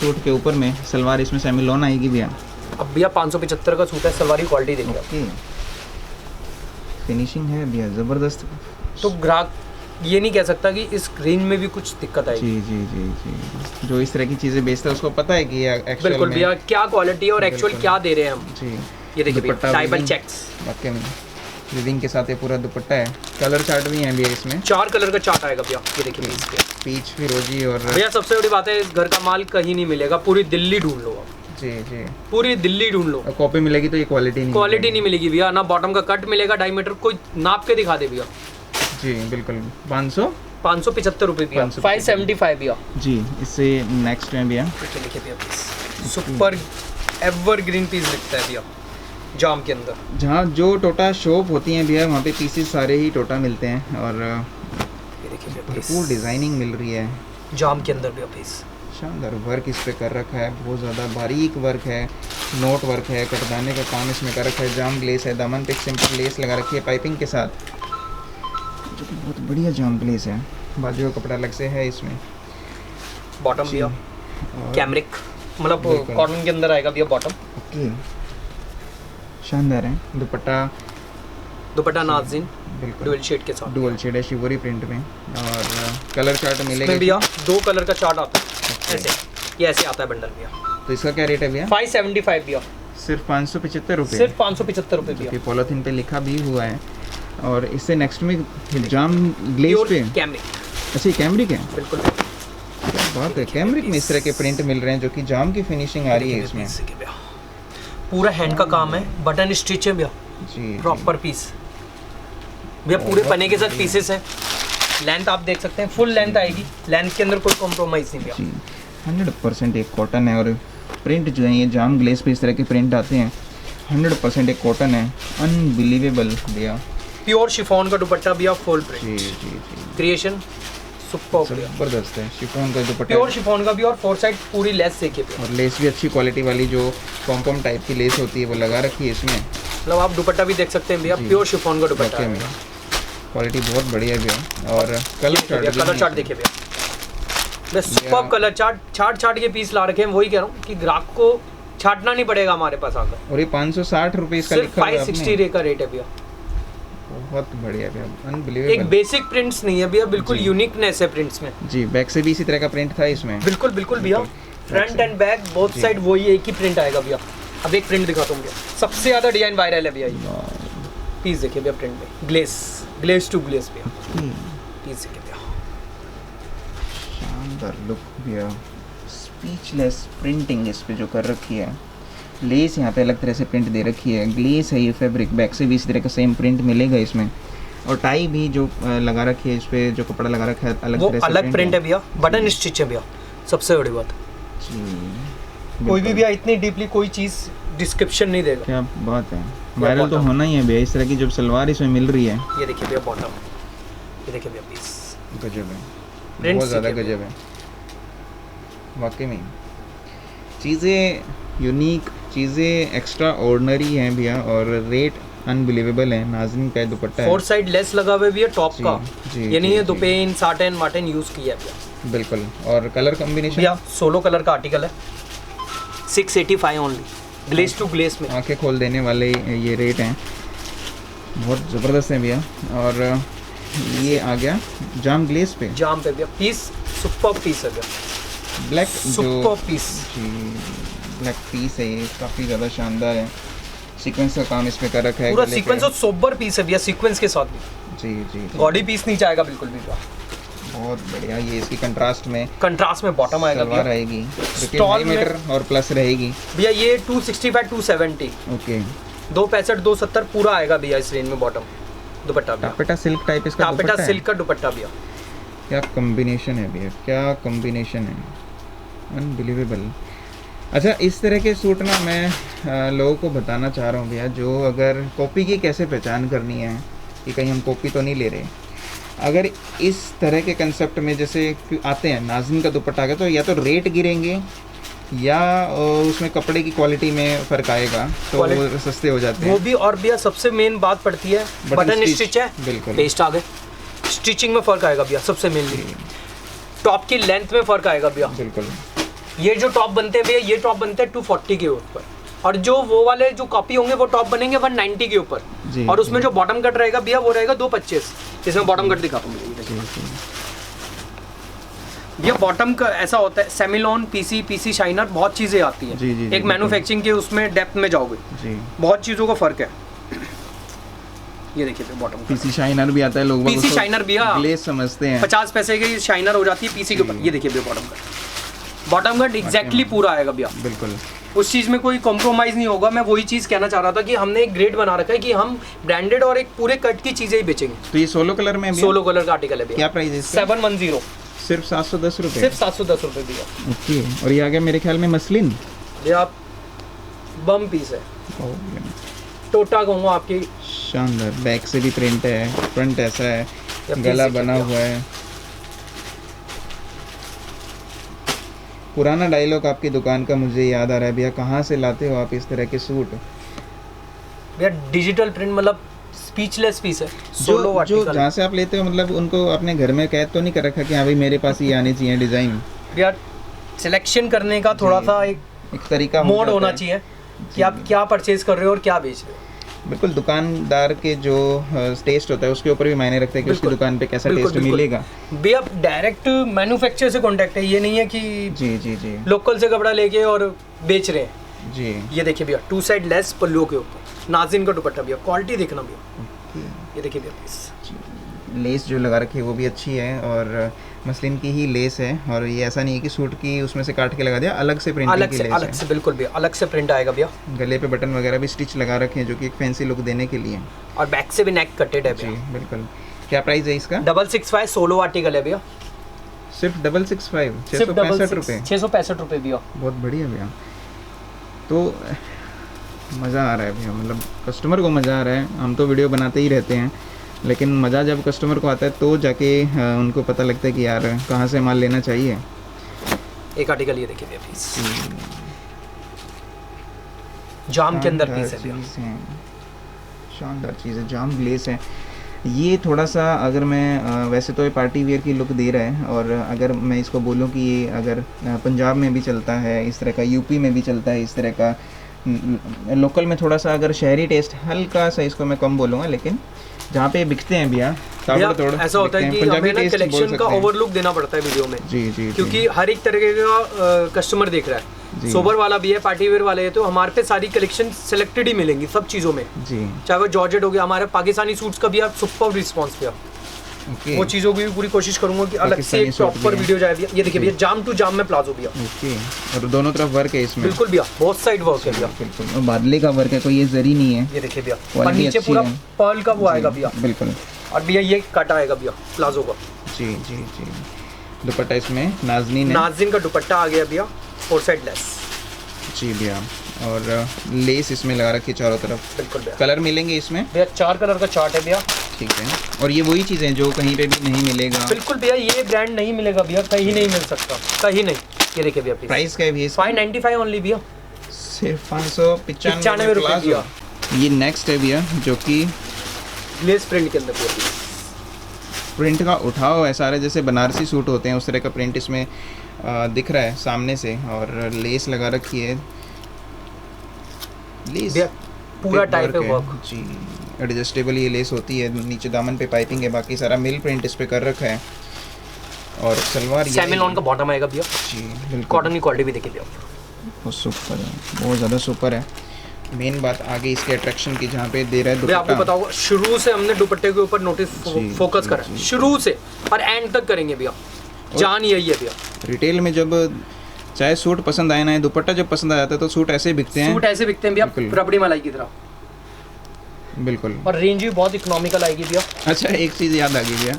सूट के ऊपर में। सलवार इसमें सेमी लोन आएगी भैया। अब भैया 575 का सूट है, सलवार की क्वालिटी देखिए आप। ओके फिनिशिंग है भैया ज़बरदस्त, तो ग्राहक ये नहीं कह सकता कि इस रेंज में भी कुछ दिक्कत आएगी। जी जी जी जी, जो इस तरह की चीज़ें बेचता है उसको पता है कि ये एक्चुअल बिल्कुल में भैया क्या क्वालिटी है और एक्चुअल क्या दे रहे हैं हम। जी। ये देखिए दुपट्टा भैया डायमंड weaving, चेक्स, वाकई में विविंग के साथ ये पूरा दुपट्टा है। कलर चार्ट भी है भैया इसमें, 4 कलर का चार्ट आएगा भैया। ये देखिए पीस पे पीच फिरोजी और भैया सबसे बड़ी बात है घर का माल कहीं नहीं मिलेगा, पूरी दिल्ली ढूंढ लो आप, जी जी। पूरी दिल्ली ढूंढ लो, कॉपी मिलेगी तो ये क्वालिटी नहीं क्वालिटी नहीं मिलेगी भैया। ना बॉटम का कट मिलेगा 2.5 मीटर, कोई नाप के दिखा दे भैया। जी बिल्कुल। 575 रुपये भैया, 575 भैया जी। इससे नेक्स्ट में भैया देखिए भैया पीस सुपर एवरग्रीन पीस दिखता है भैया जाम के अंदर। जहाँ जो टोटा शॉप होती हैं भैया वहाँ पे पीसेस सारे ही टोटा मिलते हैं और ये देखिए भैया भरपूर डिज़ाइनिंग मिल रही है। जाम के अंदर भैया पीस शानदार वर्क इस पे कर रखा है, बहुत ज़्यादा बारीक वर्क है, नोट वर्क है, कटदाने का काम इसमें कर रखा है, जाम ग्लेस है, दामन पे एक सिंपल लेस लगा रखी है पाइपिंग के साथ, जो कि बहुत बढ़िया जाम ग्लेस है। बाजू का कपड़ा अलग से है इसमें। बॉटम भैया और कैमरिक, मतलब बिल्कुल। कॉटन के अंदर आएगा भैया बॉटम। ओके, शानदार है। दुपट्टा नाज़िन बिल्कुल डुअल शेड के साथ, डुअल शेड है शिवोरी प्रिंट में और कलर चार्ट मिलेगा इसमें भैया 2 कलर का चार्ट आता है ऐसे, ये ऐसे आता है बंडल भैया। तो इसका क्या रेट है भैया? 575 भैया, सिर्फ 575 रुपये, सिर्फ 575 रुपये भैया। पॉलीथीन पे लिखा भी हुआ है। और इससे नेक्स्ट में जाम ग्लेस पे, कैमरिक, अच्छा कैमरिक है, बिल्कुल क्या बात है। कैमरिक में इस तरह के प्रिंट मिल रहे हैं जो कि जाम की फिनिशिंग आ रही है इसमें। पूरा हैंड का काम है, बटन स्टिच है भैया जी प्रॉपर पीस भैया, पूरे पन्ने के साथ पीसेस हैं। लेंथ आप देख सकते हैं फुल लेंथ आएगी, लेंथ के अंदर कोई कॉम्प्रोमाइज नहीं भैया। जी 100% एक कॉटन है और प्रिंट जो है ये जाम ग्लेस पे इस तरह के प्रिंट आते हैं, 100% एक कॉटन है, अनबिलीवेबल भैया। प्योर शिफॉन का दुपट्टा भैया, फुल जी प्रिंट जी जी, क्रिएशन सुपर भैया, जबरदस्त है। शिफॉन का दुपट्टा प्योर शिफॉन का भी, और 4 साइड पूरी लेस देखिए भैया। और लेस भी अच्छी क्वालिटी वाली जो पॉम टाइप की लेस होती है वो लगा रखी है इसमें। मतलब आप दुपट्टा भी देख सकते हैं भैया, जी। प्योर शिफॉन का दुपट्टा वाकई है में भैया। क्वालिटी बहुत बढ़िया है भैया। और कलर चार्ट, कलर चार्ट देखिए भैया, सुपर कलर चार्ट छाट के पीस ला रखे हैं। वही कह रहा हूँ कि ग्राहक को छाटना नहीं पड़ेगा हमारे पास आकर। और ये 560 रुपये इसका सिर्फ लिखा हुआ है 560 आपने। का रेट है भैया। बहुत बढ़िया भैया, एक अनबिलीवेबल। बेसिक प्रिंट्स नहीं है भैया, बिल्कुल जी। यूनिकनेस है प्रिंट्स में। जी बैक से भी इसी तरह का प्रिंट था इसमें। बिल्कुल बिल्कुल भैया, फ्रंट एंड बैक बोथ जी। साइड वही एक ही प्रिंट आएगा भैया। अब एक प्रिंट दिखाता हूँ भैया, सबसे ज़्यादा डिजाइन वायरल है भैया ये पीस देखिए भैया, प्रिंट में ग्लेस टू ग्लेस भैया, पीस देखिए भैया, शानदार लुक भैया। स्पीचलेस प्रिंटिंग इस पे जो कर रखी है, लेस यहाँ पे अलग तरह से प्रिंट दे रखी है, ग्लेस है ये फैब्रिक, बैक से भी इस तरह का सेम प्रिंट मिलेगा इसमें। और टाई भी जो लगा रखी है इस पे, जो कपड़ा लगा रखा है अलग वो तरह से अलग प्रिंट है भैया, बटन स्टिच है भैया, सबसे बड़ी बात। जी कोई भी भैया इतनी डीपली कोई चीज़ डिस्क्रिप्शन नहीं देगा। क्या बात है, वायरल तो होना ही है भैया। इस तरह की जब सलवार इसमें मिल रही है, ये देखिए भैया बॉटम, ये देखिए भैया पीस, गजब है, Prints बहुत ज़्यादा देखिए गजब है वाकई में। चीज़ें यूनिक, चीज़ें एक्स्ट्रा ऑर्डिनरी हैं भैया और रेट अनबिलीवेबल है। नाज़रीन का दुपट्टा है, 4 साइड लेस लगा हुआ भी है टॉप जी, का, जी, ये नहीं है जी, दुपेन साटन माटन यूज़ किया है भैया। बिल्कुल। और कलर कॉम्बिनेशन भैया 16 कलर का आर्टिकल है, 685 ओनली, ग्लेस टू ग्लेस में। आंखें खोल देने वाले ये रेट हैं, बहुत ज़बरदस्त हैं भैया। और ये आ गया जाम ग्लेस पे, जाम पे भैया पीस, सुपर पीस है भैया, ब्लैक सुपर पीस। जी ब्लैक पीस है ये, काफ़ी ज़्यादा शानदार है। सीक्वेंस का काम इसमें कर रखा है पूरा गले सीक्वेंस पे। और सोबर पीस है भैया, सीक्वेंस के साथ भी। जी जी जी, गॉडी पीस नहीं जाएगा बिल्कुल भी भैया। बहुत बढ़िया। ये इसकी कंट्रास्ट में कंट्रास्ट में बॉटम आएगा सलवार भैया। आएगी, जो कि Stall 2 मीटर और प्लस रहेगी। भैया ये 265 270, ओके। 265 270 पूरा आएगा भैया इस रेंज में बॉटम दुपट्टा भैया। टापेटा सिल्क टाइप इसका टापेटा दुपट्टा है। सिल्क का दुपट्टा भैया, क्या कॉम्बिनेशन है भैया, क्या कॉम्बिनेशन है, अनबिलीवेबल। अच्छा, इस तरह के सूट ना मैं लोगों को बताना चाह रहा हूँ भैया, जो अगर कॉपी की कैसे पहचान करनी है कि कहीं हम कॉपी तो नहीं ले रहे। अगर इस तरह के कंसेप्ट में जैसे आते हैं, नाज़रीन का दुपट्टा आ गया तो या तो रेट गिरेंगे या उसमें कपड़े की क्वालिटी में फ़र्क आएगा, तो वो सस्ते हो जाते वो हैं। भी। और भैया सबसे मेन बात पड़ती है बटन स्टिच है, बिल्कुल पेस्ट आ गए, स्टिचिंग में फ़र्क आएगा भैया सबसे मेनली। टॉप की लेंथ में फ़र्क आएगा भैया। बिल्कुल। ये जो टॉप बनते हैं भैया, ये टॉप बनते हैं 240 के ऊपर, और जो वो वाले जो कॉपी होंगे वो टॉप बनेंगे 190 के ऊपर। जी, और उसमें जो बॉटम कट रहेगा भैया वो रहेगा 225। इसमें बॉटम कट दिखाता हूँ ये बॉटम का ऐसा होता है, सेमिलॉन, पीसी शाइनर, बहुत चीजें आती हैं। जी, जी, एक मैन्युफैक्चरिंग के उसमें डेप्थ में जाओगे जी, बहुत चीजों का फर्क है। ये देखिए बॉटम पीसी शाइनर भी आता है, लोग पीसी शाइनर भी ग्लेज समझते हैं। 50 पैसे की शाइनर हो जाती है पीसी के ऊपर। ये देखिए भैया बॉटम कट एग्जैक्टली पूरा आएगा भैया, बिल्कुल उस चीज़ में कोई कॉम्प्रोमाइज़ नहीं होगा। मैं वही चीज़ कहना चाह रहा था कि हमने एक ग्रेड बना रखा है कि हम ब्रांडेड और एक पूरे कट की चीज़ें ही बेचेंगे। तो ये सोलो कलर में, सोलो कलर का आर्टिकल है भैया। क्या प्राइस है इसका? 710, सिर्फ 710 रुपये, सिर्फ 710 रुपये भैया। ओके। और ये आ गया मेरे ख्याल में मसलिन, ये आप बम पीस है, टोटा कहूँगा आपकी। शानदार, बैक से भी प्रिंट है, फ्रंट ऐसा है, गला बना हुआ है। पुराना डायलॉग आपकी दुकान का मुझे याद आ रहा है भैया, कहाँ से लाते हो आप इस तरह के सूट? भैया डिजिटल प्रिंट मतलब स्पीचलेस पीस है। जो जहाँ से आप लेते हो मतलब उनको अपने घर में कैद तो नहीं कर रखा कि हाँ भाई मेरे पास ही आने चाहिए डिज़ाइन? भैया सिलेक्शन करने का थोड़ा सा एक तरीका मोड होना चाहिए कि आप क्या परचेज कर रहे हो और क्या बेच रहे हो। बिल्कुल, दुकानदार के जो टेस्ट होता है उसके ऊपर भी मायने रखता है कि उसकी दुकान पे कैसा टेस्ट मिलेगा। भैया डायरेक्ट मैन्युफैक्चरर से कांटेक्ट है, ये नहीं है कि जी जी जी लोकल से कपड़ा लेके और बेच रहे हैं जी। ये देखिए भैया 2 साइड लेस पल्लू के ऊपर, नाज़िन का दुपट्टा भैया, क्वालिटी देखना भैया। ये देखिए भैया प्लीज, लेस जो लगा रखी है वो भी अच्छी है और मसलिन की ही लेस है। और ये ऐसा नहीं है कि सूट की उसमें से काट के लगा दिया, अलग से प्रिंटिंग की लेस है। अलग से बिल्कुल भैया, अलग से प्रिंट आएगा भैया। गले पे बटन वगैरह भी स्टिच लगा रखे हैं जो कि एक फैंसी लुक देने के लिए, और बैक से भी नेक कटेड है जी भैया। बिल्कुल। क्या प्राइस है इसका? 665 सोलो आर्टिकल है भैया, सिर्फ 665, 665 रुपये, 665 रुपये भैया। बहुत बढ़िया भैया। तो मज़ा आ रहा है भैया, मतलब कस्टमर को मज़ा आ रहा है। हम तो वीडियो बनाते ही रहते हैं लेकिन मज़ा जब कस्टमर को आता है तो जाके उनको पता लगता है कि यार कहाँ से माल लेना चाहिए। एक आर्टिकल ये देखिए भैया प्लीज, जाम के अंदर पीस है भैया, शानदार चीज़ है, जाम ग्लेस है। ये थोड़ा सा अगर मैं वैसे तो ये पार्टी वेयर की लुक दे रहा है, और अगर मैं इसको बोलूँ कि ये अगर पंजाब में भी चलता है इस तरह का, यूपी में भी चलता है इस तरह का, लोकल में थोड़ा सा अगर शहरी टेस्ट हल्का सा इसको मैं कम बोलूँगा, लेकिन जहाँ पे बिकते हैं भैया ताबड़तोड़ ऐसा होता है कि हमें ना कलेक्शन का ओवरलुक देना पड़ता है वीडियो में। जी जी, क्योंकि हर एक तरह का कस्टमर देख रहा है, सोबर वाला भी है, पार्टी वेयर वाले है, तो हमारे पे सारी कलेक्शन सिलेक्टेड ही मिलेंगी सब चीज़ों में जी। चाहे वो जॉर्जेट हो गया, हमारे पाकिस्तानी सूट्स का भी आप सुपर रिस्पॉन्स किया। वो चीज़ों की भी पूरी कोशिश करूंगा कि अलग से एक प्रॉपर वीडियो जाए भैया। ये देखिए भैया जाम टू जाम में प्लाजो भैया, ओके। और दोनों तरफ वर्क है इसमें, बिल्कुल भैया, बहुत साइड वर्क है भैया, बिल्कुल। और बादले का वर्क है, कोई ये जरी नहीं है। ये देखिए भैया, और नीचे पूरा पर्ल का वो आएगा भैया, बिल्कुल। और भैया ये कट आएगा भैया प्लाजो का, जी जी जी। दुपट्टा इसमें नाज़नीन का दुपट्टा आ गया भैया, 4 साइड लेस जी भैया। और लेस इसमें लगा रखी है चारों तरफ, बिल्कुल भैया। कलर मिलेंगे इसमें भैया 4 कलर का चार्ट है भैया, ठीक है। और ये वही चीज़ें हैं जो कहीं पे भी नहीं मिलेगा, बिल्कुल भैया। ये ब्रांड नहीं मिलेगा भैया, कहीं नहीं मिल सकता, कहीं नहीं। ये देखिए भैया, प्राइस क्या है भैया? 595 ओनली भैया, सिर्फ 595 रुपये भैया। ये नेक्स्ट है भैया जो कि ग्लेस प्रिंट के अंदर भैया, प्रिंट का उठाव है सारे, जैसे बनारसी सूट होते हैं उस तरह का प्रिंट इसमें दिख रहा है सामने से। और लेस लगा रखी है, लेस पूरा टाइप है वर्क जी, एडजस्टेबल ये लेस होती है, नीचे दामन पे पाइपिंग है, बाकी सारा मिल प्रिंट इस पे कर रखा है। और सलवार सेमिलॉन का बॉटम आएगा भैया जी, बिल्कुल। कॉटन की क्वालिटी भी देखिए भैया, बहुत सुपर है, बहुत ज़्यादा सुपर है। मेन बात आगे इसके अट्रैक्शन की जहाँ पे दे रहा है दुपट्टा। आपको बताऊंगा, शुरू से हमने दुपट्टे के ऊपर नोटिस फोकस करा है, शुरू से और एंड तक करेंगे भैया, जान यही है भैया। रिटेल में जब चाहे सूट पसंद आए ना, दुपट्टा जब पसंद आ जाता है तो सूट ऐसे बिकते हैं, सूट ऐसे बिकते हैं भैया, रबड़ी मलाई की तरह, बिल्कुल। और रेंज भी बहुत इकोनॉमिकल आएगी भैया। अच्छा, एक चीज़ याद आ गई भैया,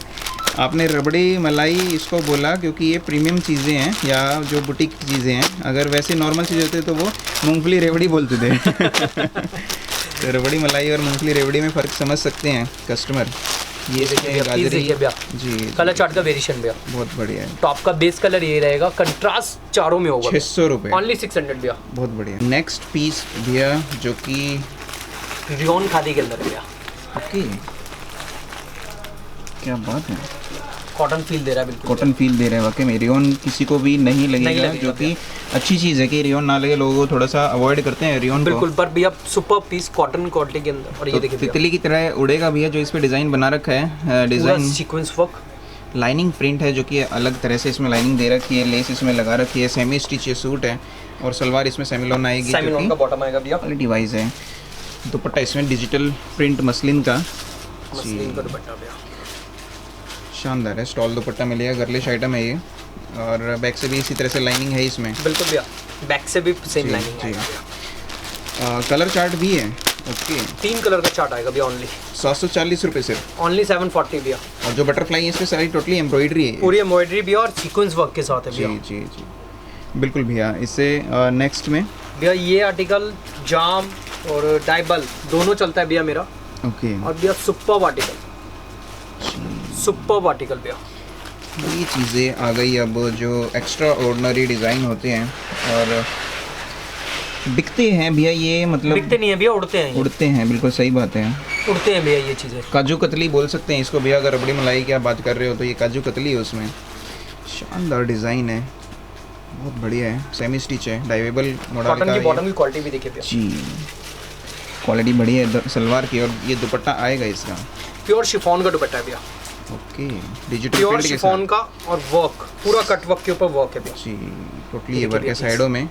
आपने रबड़ी मलाई इसको बोला क्योंकि ये प्रीमियम चीज़ें हैं या जो बुटीक की चीज़ें हैं, अगर वैसे नॉर्मल चीज़ होते तो वो मूंगफली रेवड़ी बोलते थे तो रबड़ी मलाई और मूंगफली रेवड़ी में फ़र्क समझ सकते हैं कस्टमर। ये देखिए गाजरी जी, कलर चार्ट का वेरिएशन भैया बहुत बढ़िया है। टॉप का बेस कलर ये रहेगा, कंट्रास्ट चारों में होगा, 600 रुपये ओनली 600 भैया, बहुत बढ़िया। नेक्स्ट पीस भैया जो कि रियोन खादी के अंदर है भैया, ओके, क्या बात है, कॉटन फील दे रहा है, बिल्कुल कॉटन फील दे रहा है वाकई में। रियोन किसी को भी नहीं लगेगा, जो कि अच्छी चीज़ है कि रियोन ना लगे, लोगों को थोड़ा सा अवॉइड करते हैं रियोन बिल्कुल, पर भैया सुपर पीस कॉटन क्वालिटी के अंदर। और ये देखिए तितली की तरह उड़ेगा भैया, जो इस पे डिज़ाइन बना रखा है, design sequence work, lining print है जो कि अलग तरह से इसमें लाइनिंग दे रखी है, लेस इसमें लगा रखी है, सेमी स्टिच ये सूट है और सलवार इसमें सेमिलोन आएगी, सेमिलोन का बॉटम आएगा भैया, क्वालिटी वाइज है। दुपट्टा इसमें डिजिटल प्रिंट मसलिन का दुपट्टा भैया शानदार है, स्टॉल दुपट्टा मिलेगा, गर्लिश आइटम है ये। और बैक से भी इसी तरह से लाइनिंग है इसमें, बिल्कुल भैया, बैक से भी सेम लाइनिंग है। कलर चार्ट भी है, ओके। 3 कलर का चार्ट आएगा भैया, ओनली 740 रुपये सिर्फ, ओनली 740 भैया। और जो बटरफ्लाई है इसमें सारी टोटली एम्ब्रॉयडरी है, पूरी एम्ब्रॉयडरी भी और सीक्वेंस वर्क के साथ है भैया। जी जी जी बिल्कुल भैया। इससे नेक्स्ट में भैया ये आर्टिकल जाम और डाइबल दोनों चलता है भैया मेरा, ओके। और भैया सुपर्ब आर्टिकल, सुपर्ब आर्टिकल भैया। ये चीज़ें आ गई अब जो एक्स्ट्रा ऑर्डिनरी डिज़ाइन होते हैं और बिकते हैं भैया, ये मतलब बिकते नहीं है भैया, उड़ते हैं, उड़ते हैं, बिल्कुल सही बात है, उड़ते हैं भैया ये चीज़ें। काजू कतली बोल सकते हैं इसको भैया, अगर रबड़ी मलाई की आप बात कर रहे हो तो ये काजू कतली है उसमें। शानदार डिज़ाइन है, बहुत बढ़िया है, सेमी स्टिच है, डाइवेबल मॉडल कॉटन की बॉटम की क्वालिटी भी देखिए भैया जी, क्वालिटी बढ़िया है सलवार की। और ये दुपट्टा आएगा इसका प्योर शिफॉन का दुपट्टा है भैया, ओके, डिजिटल प्योर प्रिंट के शिफॉन साथ का, और वर्क पूरा कट वर्क के ऊपर वर्क है भैया जी, टोटली ये वर्क है साइडों में,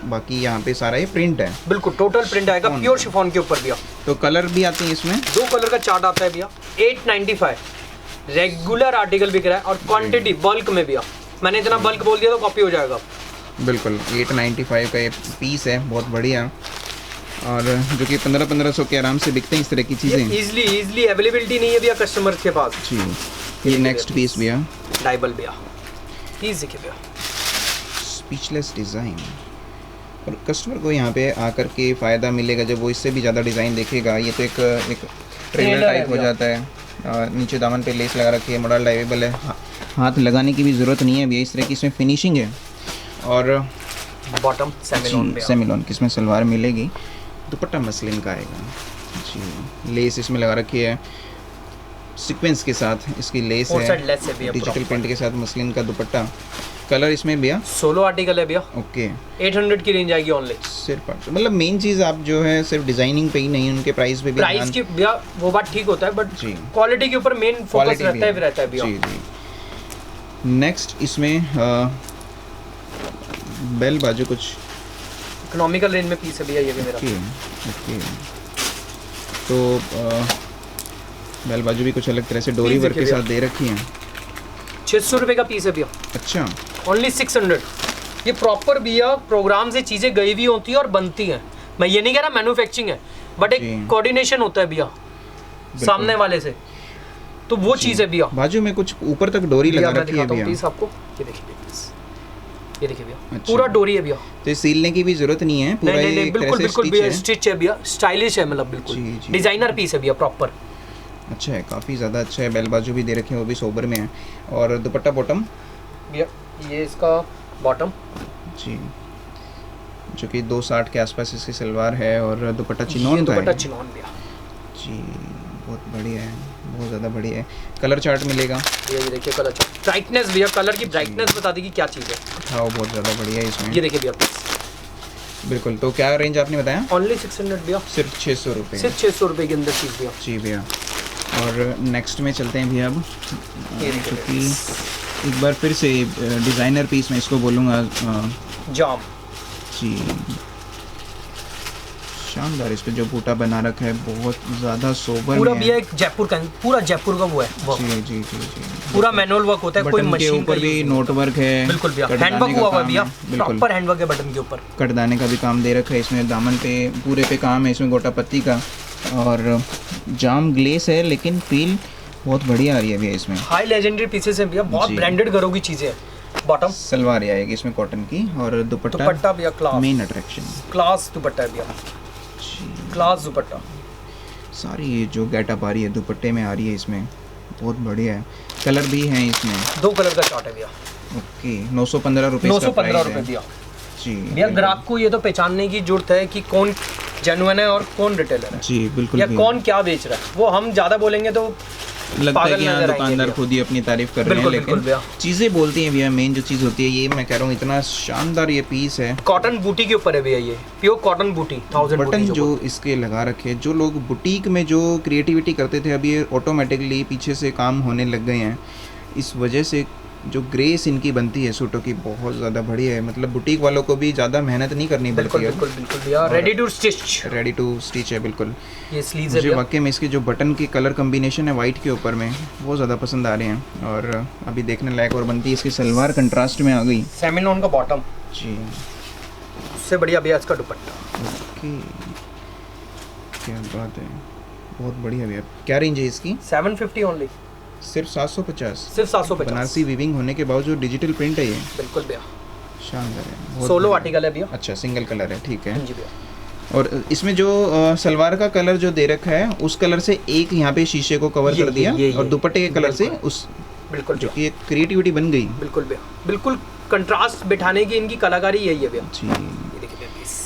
बाकी यहाँ पे सारा ये प्रिंट है, बिल्कुल टोटल प्रिंट आएगा प्योर शिफॉन के ऊपर भैया। तो कलर भी आते हैं इसमें, 2 कलर का चार्ट आता है भैया। 895 रेगुलर आर्टिकल बिक रहा है, और क्वांटिटी बल्क में भैया, मैंने इतना बल्क बोल दिया तो कॉपी हो जाएगा। बिल्कुल 895 का ये पीस है, बहुत बढ़िया, और जो कि 1500 के आराम से बिकते हैं इस तरह की चीज़ें, इजीली अवेलेबिलिटी नहीं है भैया कस्टमर के पास जी। ये नेक्स्ट पीस भैया, डाइबल भैया, पीस देखिए भैया, स्पीचलेस डिज़ाइन, और कस्टमर को यहाँ पे आकर के फ़ायदा मिलेगा जब वो इससे भी ज़्यादा डिज़ाइन देखेगा। ये तो एक ट्रेलर टाइप हो जाता है, नीचे दामन पे लेस लगा रखी है, मॉडल डाइवेबल है, हाथ लगाने की भी ज़रूरत नहीं है भैया, इस तरह की इसमें फिनिशिंग है। और बॉटम सेमिलोन की इसमें सलवार मिलेगी, दुपट्टा मसलिन का आएगा जी, लेस इसमें लगा रखी है सीक्वेंस के साथ, इसकी लेस है, डिजिटल प्रिंट के साथ मसलिन का दुपट्टा। कलर इसमें भैया 16 आर्टिकल है भैया, ओके, 800 की रेंज आएगी ओनली सिर्फ। मतलब मेन चीज़ आप जो है सिर्फ डिजाइनिंग पे ही नहीं, उनके प्राइस पे भी, प्राइस की भैया वो बात ठीक होता है, बट जी क्वालिटी के ऊपर मेन फोकस रहता है भैया जी जी। नेक्स्ट इसमें बेल बाजू कुछ इकोनॉमिकल रेंज में पीस है भैया, ये भी मेरा, ओके। तो बेल बाजू भी कुछ अलग तरह से डोरी वर्क के साथ दे रखी है, 600 रुपये का पीस है भैया, अच्छा, ओनली 600। ये प्रॉपर भैया प्रोग्राम से चीज़ें गई हुई होती है और बनती हैं, मैं ये नहीं कह रहा मैन्युफैक्चरिंग है, बट एक कोऑर्डिनेशन होता है भैया सामने वाले से, तो वो चीज़ है भैया। बाजू में कुछ ऊपर तक डोरी लगा रखी है भैया, पीस आपको ये देखिए पीस, ये देखिए भैया, अच्छा, पूरा डोरी है भैया, तो सीलने की भी जरूरत नहीं है, पूरा नहीं, बिल्कुल भैया स्टिच है भैया, स्टाइलिश है, मतलब बिल्कुल डिजाइनर पीस है भैया प्रॉपर, अच्छा है, काफ़ी ज़्यादा अच्छा है। बेल बाजू भी दे रखे हैं, वो भी सोबर में है। और दुपट्टा बॉटम भैया, ये इसका बॉटम जी, जो कि 260 के आसपास इसकी सलवार है, और दुपट्टा चिनॉन का है, दुपट्टा चिनॉन भैया जी, बहुत बढ़िया है, बहुत ज़्यादा बढ़िया है। कलर चार्ट मिलेगा ये देखिए, कलर चार्ट, ब्राइटनेस भैया, कलर की ब्राइटनेस बता देगी क्या चीज़ है, हाँ वो बहुत ज़्यादा बढ़िया है इसमें, ये देखिए भैया, बिल्कुल। तो क्या रेंज आपने बताया? ओनली 600 भैया, सिर्फ 600 रुपये, सिर्फ 600 रुपये के अंदर चीज़ भैया जी भैया। और नेक्स्ट में चलते हैं भैया, अब क्योंकि एक बार फिर से डिज़ाइनर पीस मैं इसको बोलूँगा, जाम जी, शानदार, इस पे जो बूटा बना रखा है बहुत ज़्यादा सोबर, पूरा भैया एक जयपुर का, पूरा जयपुर का वो है जी जी जी जी, पूरा मैनुअल वर्क होता है, कोई मशीन के ऊपर भी नोट वर्क है, बिल्कुल भैया, हैंडवर्क हुआ हुआ भैया, प्रॉपर हैंडवर्क है बटन के ऊपर, कटदाने का भी काम दे रखा है इसमें, दामन पे पूरे पे काम है इसमें गोटा पत्ती का, और जाम ग्लेस है, लेकिन फील बहुत बढ़िया आ रही है भैया इसमें, हाई लेजेंडरी पीसेस हैं भैया, बहुत ब्रांडेड घरों की चीज़ें हैं। बॉटम सलवार आएगी इसमें कॉटन की, और दुपट्टा भैया क्लास, मेन अट्रैक्शन क्लास दुपट्टा है भैया, क्लास दुपट्टा, सारी ये जो गेटअप आ रही है दुपट्टे में आ रही है इसमें, बहुत बढ़िया है। कलर भी हैं इसमें, 2 कलर का चार्ट है भैया, ओके। 915 रुपये, 915 रुपये भैया जी भैया। ग्राहक को ये तो पहचानने की जरूरत है कि कौन जेन्युइन है और कौन रिटेलर है जी, बिल्कुल, या कौन क्या बेच रहा है, वो हम ज़्यादा बोलेंगे तो लगता है पागल कि यहाँ नजर आएंगे दुकानदार भैया। खुद ही अपनी तारीफ कर रहे हैं, बिल्कुल, बिल्कुल लेकिन भैया। चीज़ें बोलती हैं भैया। मेन जो चीज़ होती है ये मैं कह रहा हूँ, इतना शानदार ये पीस है। कॉटन बूटी के ऊपर है भैया, ये प्योर कॉटन बूटी 1000 बटन बूटी जो इसके लगा रखे हैं, जो लोग बुटीक में जो क्रिएटिविटी करते थे, अभी ये ऑटोमेटिकली पीछे से काम होने लग गए हैं। इस वजह से जो ग्रेस इनकी बनती है सूटों की बहुत ज़्यादा बढ़िया है। मतलब बुटीक वालों को भी ज़्यादा मेहनत नहीं करनी बिल्कुल पड़ती है। बिल्कुल बिल्कुल भैया, ready to stitch. Ready to stitch है बिल्कुल। ये स्लीव्स है मुझे भैया। वाकई में इसके जो बटन की कलर कम्बिनेशन है वाइट के ऊपर में बहुत ज़्यादा पसंद आ रहे हैं, और अभी देखने लायक और बनती है। इसकी सलवार कंट्रास्ट में आ गई सेमिनोन का बॉटम, जी। उससे बढ़िया भैया इसका दुपट्टा। ओके, क्या बात है, बहुत बढ़िया भैया। क्या रेंज है इसकी? 750 ओनली, सिर्फ 750। सिर्फ 750। बनारसी वीविंग होने के बावजूद डिजिटल प्रिंट है ये, बिल्कुल भैया। शानदार है, बहुत सोलो बढ़िया। आर्टिकल है भैया। अच्छा, सिंगल कलर है, ठीक है। हाँ जी भैया। और इसमें जो सलवार का कलर जो दे रखा है उस कलर से एक यहाँ पे शीशे को कवर ये- कर दिया, ये- और दुपट्टे के कलर से बिल्कुल। उस, बिल्कुल जो भैया। कि एक क्रिएटिविटी बन गई। बिल्कुल भैया, बिल्कुल कंट्रास्ट बिठाने की इनकी कलाकारी यही है भैया। जी। ये देखिए भैया पीस।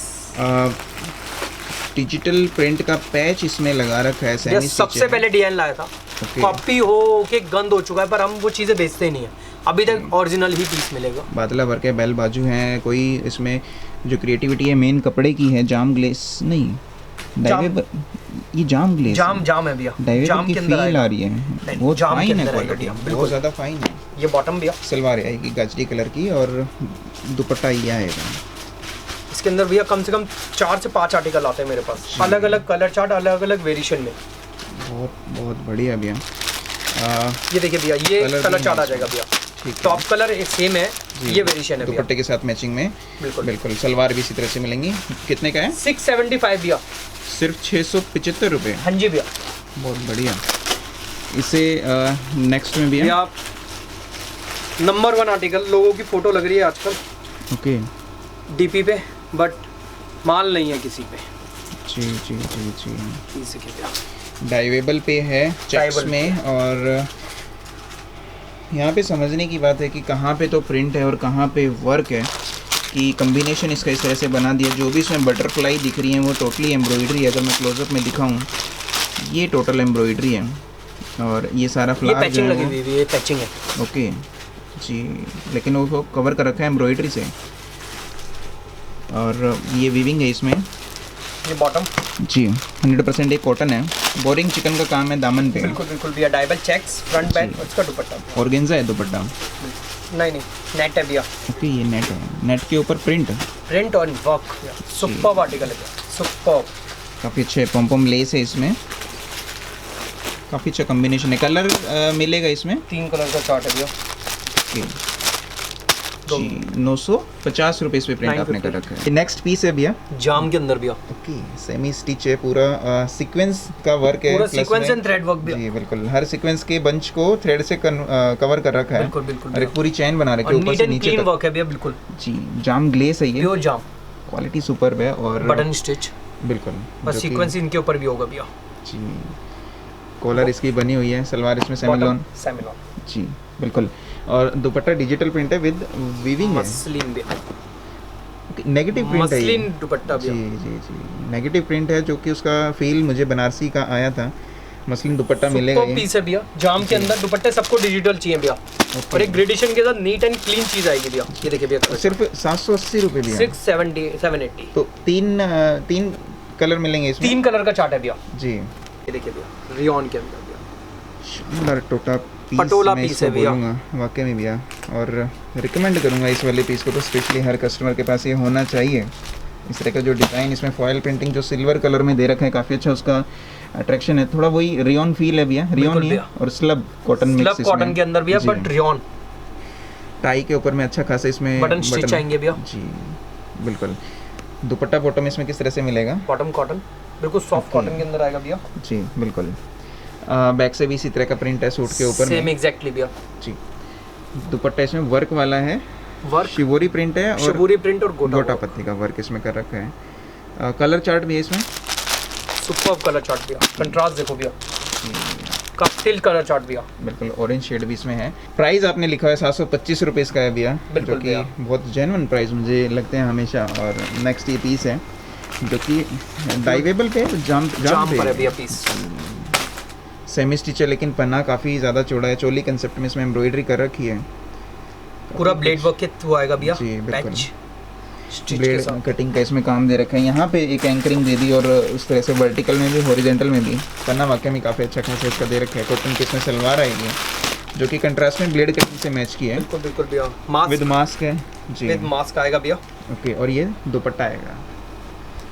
डिजिटल प्रिंट का पैच इसमें लगा रखा है, भैया सेमी सबसे पहले डिजाइन लाया था, ओके। कॉपी हो के गंद हो चुका है, पर हम वो चीज़ें बेचते नहीं है। अभी तक ओरिजिनल ही पीस मिलेगा। बादला वर्क के बेल बाजू हैं, कोई इसमें जो क्रिएटिविटी है मेन कपड़े की है। जाम ग्लेस नहीं, डाइवेबल, ये जाम ग्लेस जाम है भैया, डाइवेबल जाम की के अंदर फील आएगा। आ रही है, नहीं, बहुत जाम के फाइन है अंदर आएगा क्वालिटी, भैया, बहुत बिल्कुल। ज़्यादा फाइन है। ये बॉटम भैया, सलवार आएगी गाजरी कलर की, और दुपट्टा ये आएगा। इसके अंदर भैया कम से कम 4 से 5 आर्टिकल आते हैं मेरे पास, अलग अलग कलर चार्ट, अलग अलग वेरिएशन में। बहुत बहुत बढ़िया भैया। ये देखिए भैया, ये कलर कलर भी चार्ट आ है जाएगा भैया। ठीक है। टॉप कलर सेम है, जी। ये वेरिएशन है भैया। दुपट्टे के साथ मैचिंग में बिल्कुल बिल्कुल। सलवार भी इसी तरह से मिलेंगी। कितने का है? 675 भैया। सिर्फ 675 रुपये। हाँ जी भैया। बहुत बढ़िया। इसे नेक्स्ट में भी है। भैया नंबर 1 आर्टिकल, लोगों की फोटो लग रही है आजकल ओके, डीपी पे, बट माल नहीं है किसी पे। जी जी जी जी। इसे क्या भैया, डाइवेबल पे है चेक्स डाइवेबल में, और यहाँ पे समझने की बात है कि कहाँ पे तो प्रिंट है और कहाँ पे वर्क है, कि कम्बिनेशन इसका इस तरह से बना दिया। जो भी इसमें बटरफ्लाई दिख रही है वो टोटली एम्ब्रॉयडरी है। अगर मैं क्लोजअप में दिखाऊँ, ये टोटल एम्ब्रॉयडरी है, और ये सारा ये फ्लावर जो पैचिंग है लगी वो, हुई है, ये पैचिंग है। ओके जी, लेकिन वो कवर कर रखा है एम्ब्रॉयडरी से, और ये वीविंग है इसमें ये बॉटम, जी। 100% एक कॉटन है, बोरिंग चिकन का काम है दामन पे, बिल्कुल बिल्कुल भैया। डाइबल चेक्स फ्रंट बैक, और इसका दुपट्टा। ऑर्गेन्जा है दुपट्टा। नहीं नहीं, नेट है भैया, ओके, ये नेट है, नेट के ऊपर प्रिंट, प्रिंट और वर्क। सुपर्ब आर्टिकल है भैया, सुपर्ब। काफ़ी अच्छे पॉम लेस है इसमें, काफ़ी अच्छा कॉम्बिनेशन है। कलर मिलेगा इसमें? 3 कलर का चार्ट है भैया। ओके जी। 950 रुपये इस पे प्रिंट आपने कर रखा है। नेक्स्ट पीस है भैया, जाम के अंदर भैया, ओके, सेमी स्टिच है, पूरा सीक्वेंस का वर्क है, पूरा प्लस सीक्वेंस में- एंड थ्रेड वर्क भैया। जी बिल्कुल। हर सीक्वेंस के बंच को थ्रेड से कवर कर रखा है, बिल्कुल बिल्कुल और एक पूरी चैन बना रखी और है ऊपर नीट से एंड नीचे क्लीन तक। वर्क है भैया, बिल्कुल जी, जाम ग्लेस है ये, प्योर जाम, क्वालिटी सुपर्ब है, और बटन स्टिच, बिल्कुल बस जो कि- सीक्वेंस इनके ऊपर भी होगा भैया। जी, कॉलर इसकी बनी हुई है, सलवार इसमें सेमिलॉन, सेमिलॉन, जी बिल्कुल, और दुपट्टा डिजिटल प्रिंट है विद वीविंग है, मसलिन भैया, नेगेटिव प्रिंट है ये। मसलिन दुपट्टा जी भैया। जी जी, नेगेटिव प्रिंट है, जो कि उसका फील मुझे बनारसी का आया था। मसलिन दुपट्टा मिलेगा सुपर ये। पीस है भैया, जाम के अंदर दुपट्टे सबको डिजिटल चाहिए भैया, और एक ग्रेडेशन के साथ नीट एंड क्लीन चीज आएगी भैया। ये देखिए भैया, सिर्फ 780 रुपये भी है। 670 780, तो तीन कलर मिलेंगे इसमें। 3 कलर का चार्ट है भैया। जी, ये देखिए भैया, रियॉन के अंदर भैया, शानदार टोटा पीस, पटोला मैं पीस इसको है भैया। बोलूँगा वाकई में भैया, और रिकमेंड करूँगा इस वाले पीस को तो, स्पेशली हर कस्टमर के पास ये होना चाहिए। इस तरह का जो डिज़ाइन इसमें फॉयल प्रिंटिंग जो सिल्वर कलर में दे रखा है, काफ़ी अच्छा उसका अट्रैक्शन है। थोड़ा वही रियॉन फील है भैया, रियॉन बिल्कुल ही है, भैया। और slub cotton mix slub cotton के अंदर भैया, जी। बट रियॉन, टाई के ऊपर में अच्छा खासा इसमें बटन स्टिच आएंगे भैया। जी बिल्कुल। दुपट्टा बॉटम इसमें किस तरह से मिलेगा? बॉटम कॉटन, बिल्कुल सॉफ्ट कॉटन के अंदर आएगा भैया। जी बिल्कुल। बैक से भी इसी तरह का प्रिंट है सूट के ऊपर सेम में। एग्जैक्टली भैया। जी, दुपट्टा इसमें वर्क वाला है, वर्क, शिवोरी प्रिंट है, और शिबूरी प्रिंट और गोटा गोटा पत्ती का वर्क इसमें कर रखा है। कलर चार्ट भी है इसमें, सुपर्ब कलर चार्ट भैया, कंट्रास्ट देखो भैया, कॉकटेल कलर चार्ट भैया। बिल्कुल ऑरेंज शेड भी इसमें है। प्राइस आपने लिखा है 725 रुपये इसका है भैया, बिल्कुल जो कि भैया। बहुत जेन्युइन प्राइस मुझे लगते हैं हमेशा। और नेक्स्ट ये पीस है जो कि डाइवेबल पे जाम जाम पे पर है भैया पीस। सेमी स्टिच है लेकिन पन्ना काफ़ी ज़्यादा चौड़ा है, चोली कंसेप्ट में इसमें एम्ब्रॉयडरी कर रखी है, पूरा ब्लेड वर्क के थ्रू आएगा भैया। जी बिल्कुल, स्टिच के ब्लेड साथ कटिंग का इसमें काम दे रखा है। यहाँ पे एक एंकरिंग दे दी और उस तरह से वर्टिकल में भी हॉरिजेंटल में भी पन्ना वाकई में काफ़ी अच्छा खासा इसका दे रखा है। कॉटन की इसमें सलवार आएगी जो कि कंट्रास्ट में ब्लेड कटिंग से मैच की है, बिल्कुल बिल्कुल भैया। मास्क विद मास्क है जी, विद मास्क आएगा भैया। ओके। और ये दुपट्टा आएगा,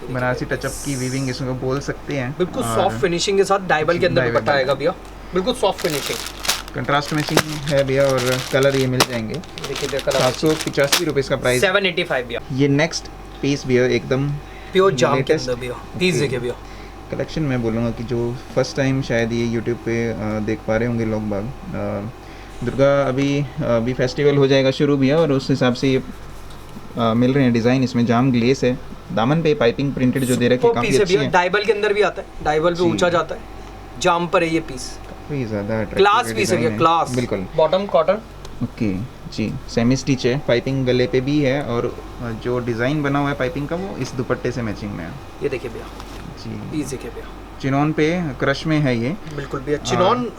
बनारसी टचअप की वीविंग इसको बोल सकते हैं, बिल्कुल सॉफ्ट फिनिशिंग के साथ डाइबल के अंदर डाइबल दुपट्टा में। आएगा भैया, बिल्कुल सॉफ्ट फिनिशिंग। कंट्रास्ट मैचिंग है भैया और कलर ये मिल जाएंगे। देखिए भैया कलर 785 रुपये इसका प्राइस। 785 भैया। ये नेक्स्ट पीस भैया एकदम प्योर जाम के latest। अंदर भैया, पीस देखिए भैया। कलेक्शन मैं बोलूँगा कि जो फर्स्ट टाइम शायद ये यूट्यूब पे देख पा रहे होंगे लोग बाग। दुर्गा अभी फेस्टिवल हो जाएगा शुरू भी है और उस हिसाब से ये मिल रहे हैं डिज़ाइन। इसमें जाम ग्लेस है, दामन पे पाइपिंग प्रिंटेड जो दे रखे वो काफ़ी पीस है अच्छी भैया, है, डाइबल के अंदर भी आता है, डाइबल पे जी। ऊंचा जाता है, जाम पर है ये पीस। काफ़ी ज़्यादा क्लास पीस है भैया, क्लास। बिल्कुल। बॉटम कॉटन, ओके जी, सेमी स्टिच है, पाइपिंग गले पे भी है और जो डिज़ाइन बना हुआ है पाइपिंग का वो इस दुपट्टे से मैचिंग में है ये देखिए भैया, जी। पीस देखिए भैया, चिनॉन पे क्रश में है ये, बिल्कुल भैया। चिनॉन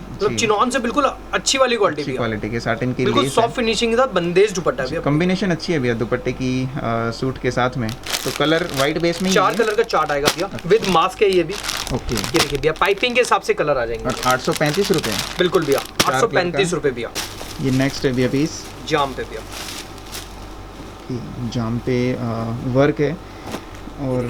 मतलब जी। चिनॉन से बिल्कुल अच्छी वाली क्वालिटी अच्छी भैया, क्वालिटी के साटन की बिल्कुल लेस है। सॉफ्ट फिनिशिंग के साथ बंदेज दुपट्टा है भैया। कॉम्बिनेशन अच्छी है भैया दुपट्टे की सूट के साथ में। तो कलर वाइट बेस में ही 4 है। कलर का चार्ट आएगा भैया, विद मास्क है ये भी। ओके। ये देखिए भैया, पाइपिंग के हिसाब से कलर आ जाएंगे। और 835 रुपये। बिल्कुल भैया, कलर 835 का। रुपये भैया। ये नेक्स्ट है भैया पीस, जाम पे भैया, जाम पे वर्क है और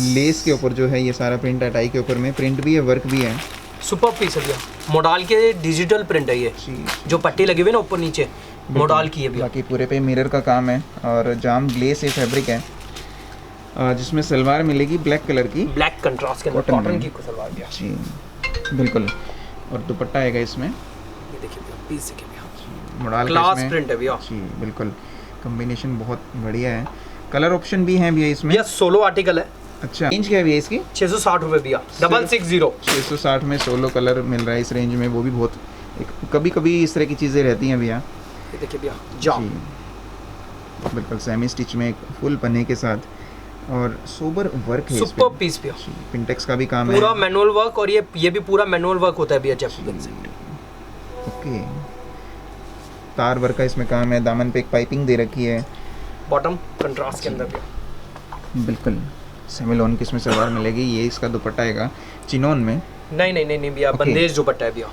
लेस के ऊपर जो है ये सारा प्रिंट है, टाई के ऊपर में प्रिंट भी है, वर्क भी है सुपर पीस है भैया। मोडाल के डिजिटल प्रिंट है ये, जी। जो पट्टी लगी हुई है ना ऊपर नीचे, मोडाल की है भैया। बाकी पूरे पे मिरर का काम है और जाम ग्लेस ये फैब्रिक है जिसमें सलवार मिलेगी ब्लैक कलर की, ब्लैक कंट्रास्ट के अंदर Cotton कॉटन में। की सलवार भैया। जी बिल्कुल। और दुपट्टा आएगा इसमें, ये देखिए भैया, पीस देखिए भैया, मोडाल का क्लास इसमें। प्रिंट है भैया। जी बिल्कुल, कॉम्बिनेशन बहुत बढ़िया है। कलर ऑप्शन भी हैं भैया इसमें। भैया 16 आर्टिकल है, अच्छा, रेंज क्या है भैया इसकी? 660 रुपये भैया, 660। 660 में 16 कलर मिल रहा है इस रेंज में, वो भी बहुत कभी कभी इस तरह की चीज़ें रहती हैं भैया। ये देखिए भैया, जाम जी बिल्कुल, सेमी स्टिच में एक फुल पन्ने के साथ और सोबर वर्क है इस सुपर पे। पीस भैया, जी, पिंटेक्स का भी काम पूरा है। Manual work. और ये भी पूरा मैनुअल वर्क होता है भैया जयपुर से। ओके, तार वर्क का इसमें काम है, दामन पे एक पाइपिंग दे रखी है, बॉटम कंट्रास्ट के अंदर भैया। बिल्कुल सेमिलोन की इसमें सलवार मिलेगी। ये इसका दुपट्टा आएगा चिनोन में, नहीं नहीं नहीं नहीं भैया, Okay। बंदेज दुपट्टा है भैया,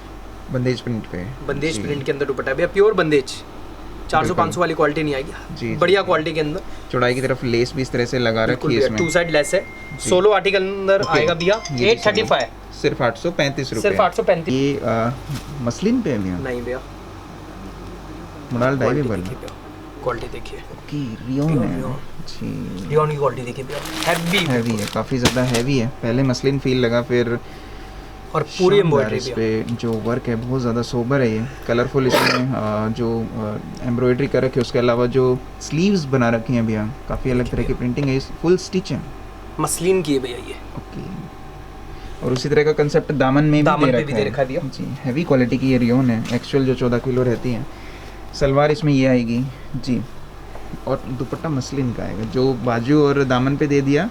बंदेज प्रिंट पे। बंदेज जी, प्रिंट के अंदर दुपट्टा है भैया, प्योर बंदेज। 400-500 वाली क्वालिटी नहीं आएगी, जी, बढ़िया जी। क्वालिटी के अंदर। चौड़ाई की तरफ लेस भी इस तरह से लगा बिल्कुल रखी है भैया, इसमें। 2 साइड लेस है। जी। 16 आर्टिकल अंदर Okay। आएगा भैया, ये 835, सिर्फ 835 रुपये। सिर्फ 835। ये मसलिन पे है भैया, नहीं भैया, मोडाल डाइवेबल क्वालिटी देखिए, की रियोन है रियोन। जी, रियोन की क्वालिटी देखिए भैया, हैवी है, काफ़ी ज़्यादा हैवी है। पहले मसलिन फील लगा, फिर और पूरी शानदार एम्ब्रॉयडरी इस भैया। पे जो वर्क है बहुत ज़्यादा सोबर है। ये कलरफुल इसमें जो एम्ब्रॉयडरी कर रखी है, उसके अलावा जो स्लीव्स बना रखी हैं भैया, काफ़ी अलग तरह की प्रिंटिंग है, फुल स्टिच है। मसलिन की है भैया ये, ओके, और उसी तरह का कंसेप्ट दामन में दामन पे भी भी दे दे रखा रखा है भैया। जी, हैवी क्वालिटी की ये रियोन है, एक्चुअल जो 14 किलो रहती हैं। सलवार इसमें ये आएगी जी, और दुपट्टा मसलिन का आएगा, जो बाजू और दामन पे दे दिया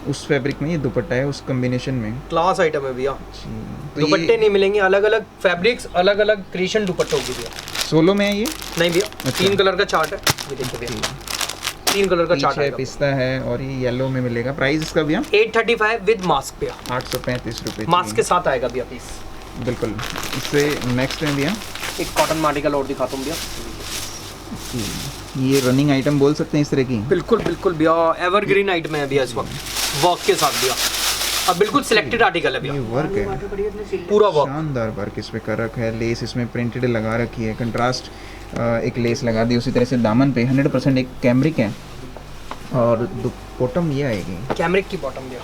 उस फैब्रिक में ये दुपट्टा है, उस कॉम्बिनेशन में क्लास आइटम है भैया। जी। तो दुपट्टे ये नहीं मिलेंगे, अलग अलग फैब्रिक्स, अलग अलग क्रिएशन दुपट्टे होगी भैया। सोलो में है ये। नहीं भैया, अच्छा। 3 कलर का चार्ट है, ये देखिए भैया, 3 कलर का चार्ट पीछे आएगा। पिस्ता है और ये येलो में मिलेगा। प्राइस इसका भैया 835 विद मास्क भैया, 835 रुपये। मास्क के साथ आएगा भैया पीस। बिल्कुल। इससे नेक्स्ट में भैया एक कॉटन आर्टिकल और दिखाता हूँ भैया। ये रनिंग आइटम बोल सकते हैं इस तरह की। बिल्कुल बिल्कुल भैया, एवरग्रीन आइटम है भैया इस वक्त, वर्क के साथ भैया। अब बिल्कुल सिलेक्टेड आर्टिकल है ये भैया, वर्क है, पूरा वर्क। शानदार वर्क इस पे कर रखा है, लेस इसमें प्रिंटेड लगा रखी है, कंट्रास्ट एक लेस लगा दी। उसी तरह से दामन पे 100% एक कैमरिक है और बॉटम ये आएगी, कैमरिक की बॉटम भैया,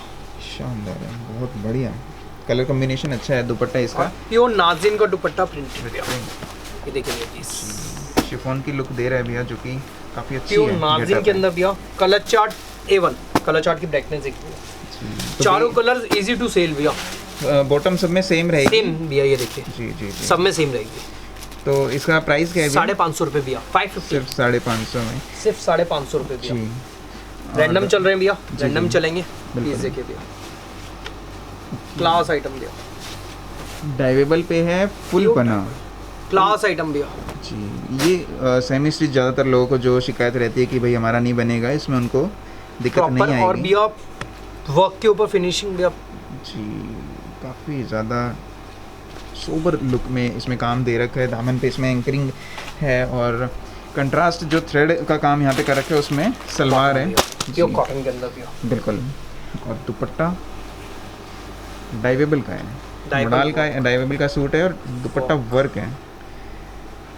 शानदार है, बहुत बढ़िया। कलर कॉम्बिनेशन अच्छा है। दुपट्टा इसका प्योर नाजिन का दुपट्टा प्रिंटेड भैया, ये देखिए भैया पीस। शिफॉन की लुक दे रहा है भैया, जो कि काफ़ी अच्छी प्योर है। नाजिन getup के है। अंदर भैया, colour chart A1, colour chart की ब्राइटनेस देखिए, तो चारों कलर्स इजी टू सेल भैया। बॉटम सब में सेम रहेगी। सेम भैया, ये देखिए जी जी जी। सब में सेम रहेगी। तो इसका प्राइस क्या है भैया? 550 रुपये भैया, 550, सिर्फ 550 में। सिर्फ 550 रुपये भैया। जी। रैंडम चल रहे हैं भैया, जी, रैंडम जी। चलेंगे। बिल्कुल। पीस देखिए भैया, क्लास आइटम भैया, डाइवेबल पे है, फुल पना, क्लास आइटम भैया जी। ये सेमी स्टिच ज़्यादातर लोगों को जो शिकायत रहती है कि भाई हमारा नहीं बनेगा, इसमें उनको दिक्कत नहीं प्रॉपर। आएगी। और भैया वर्क के ऊपर फिनिशिंग भैया जी, काफ़ी ज़्यादा सोबर लुक में इसमें काम दे रखा है। दामन पे इसमें एंकरिंग है और कंट्रास्ट जो थ्रेड का काम यहाँ पे कर रखा है उसमें सलवार है जी, कॉटन के अंदर भैया बिल्कुल। और दुपट्टा डाइवेबल का है, डाइवेबल मॉडल का है, डाइवेबल का सूट है और दुपट्टा वर्क है।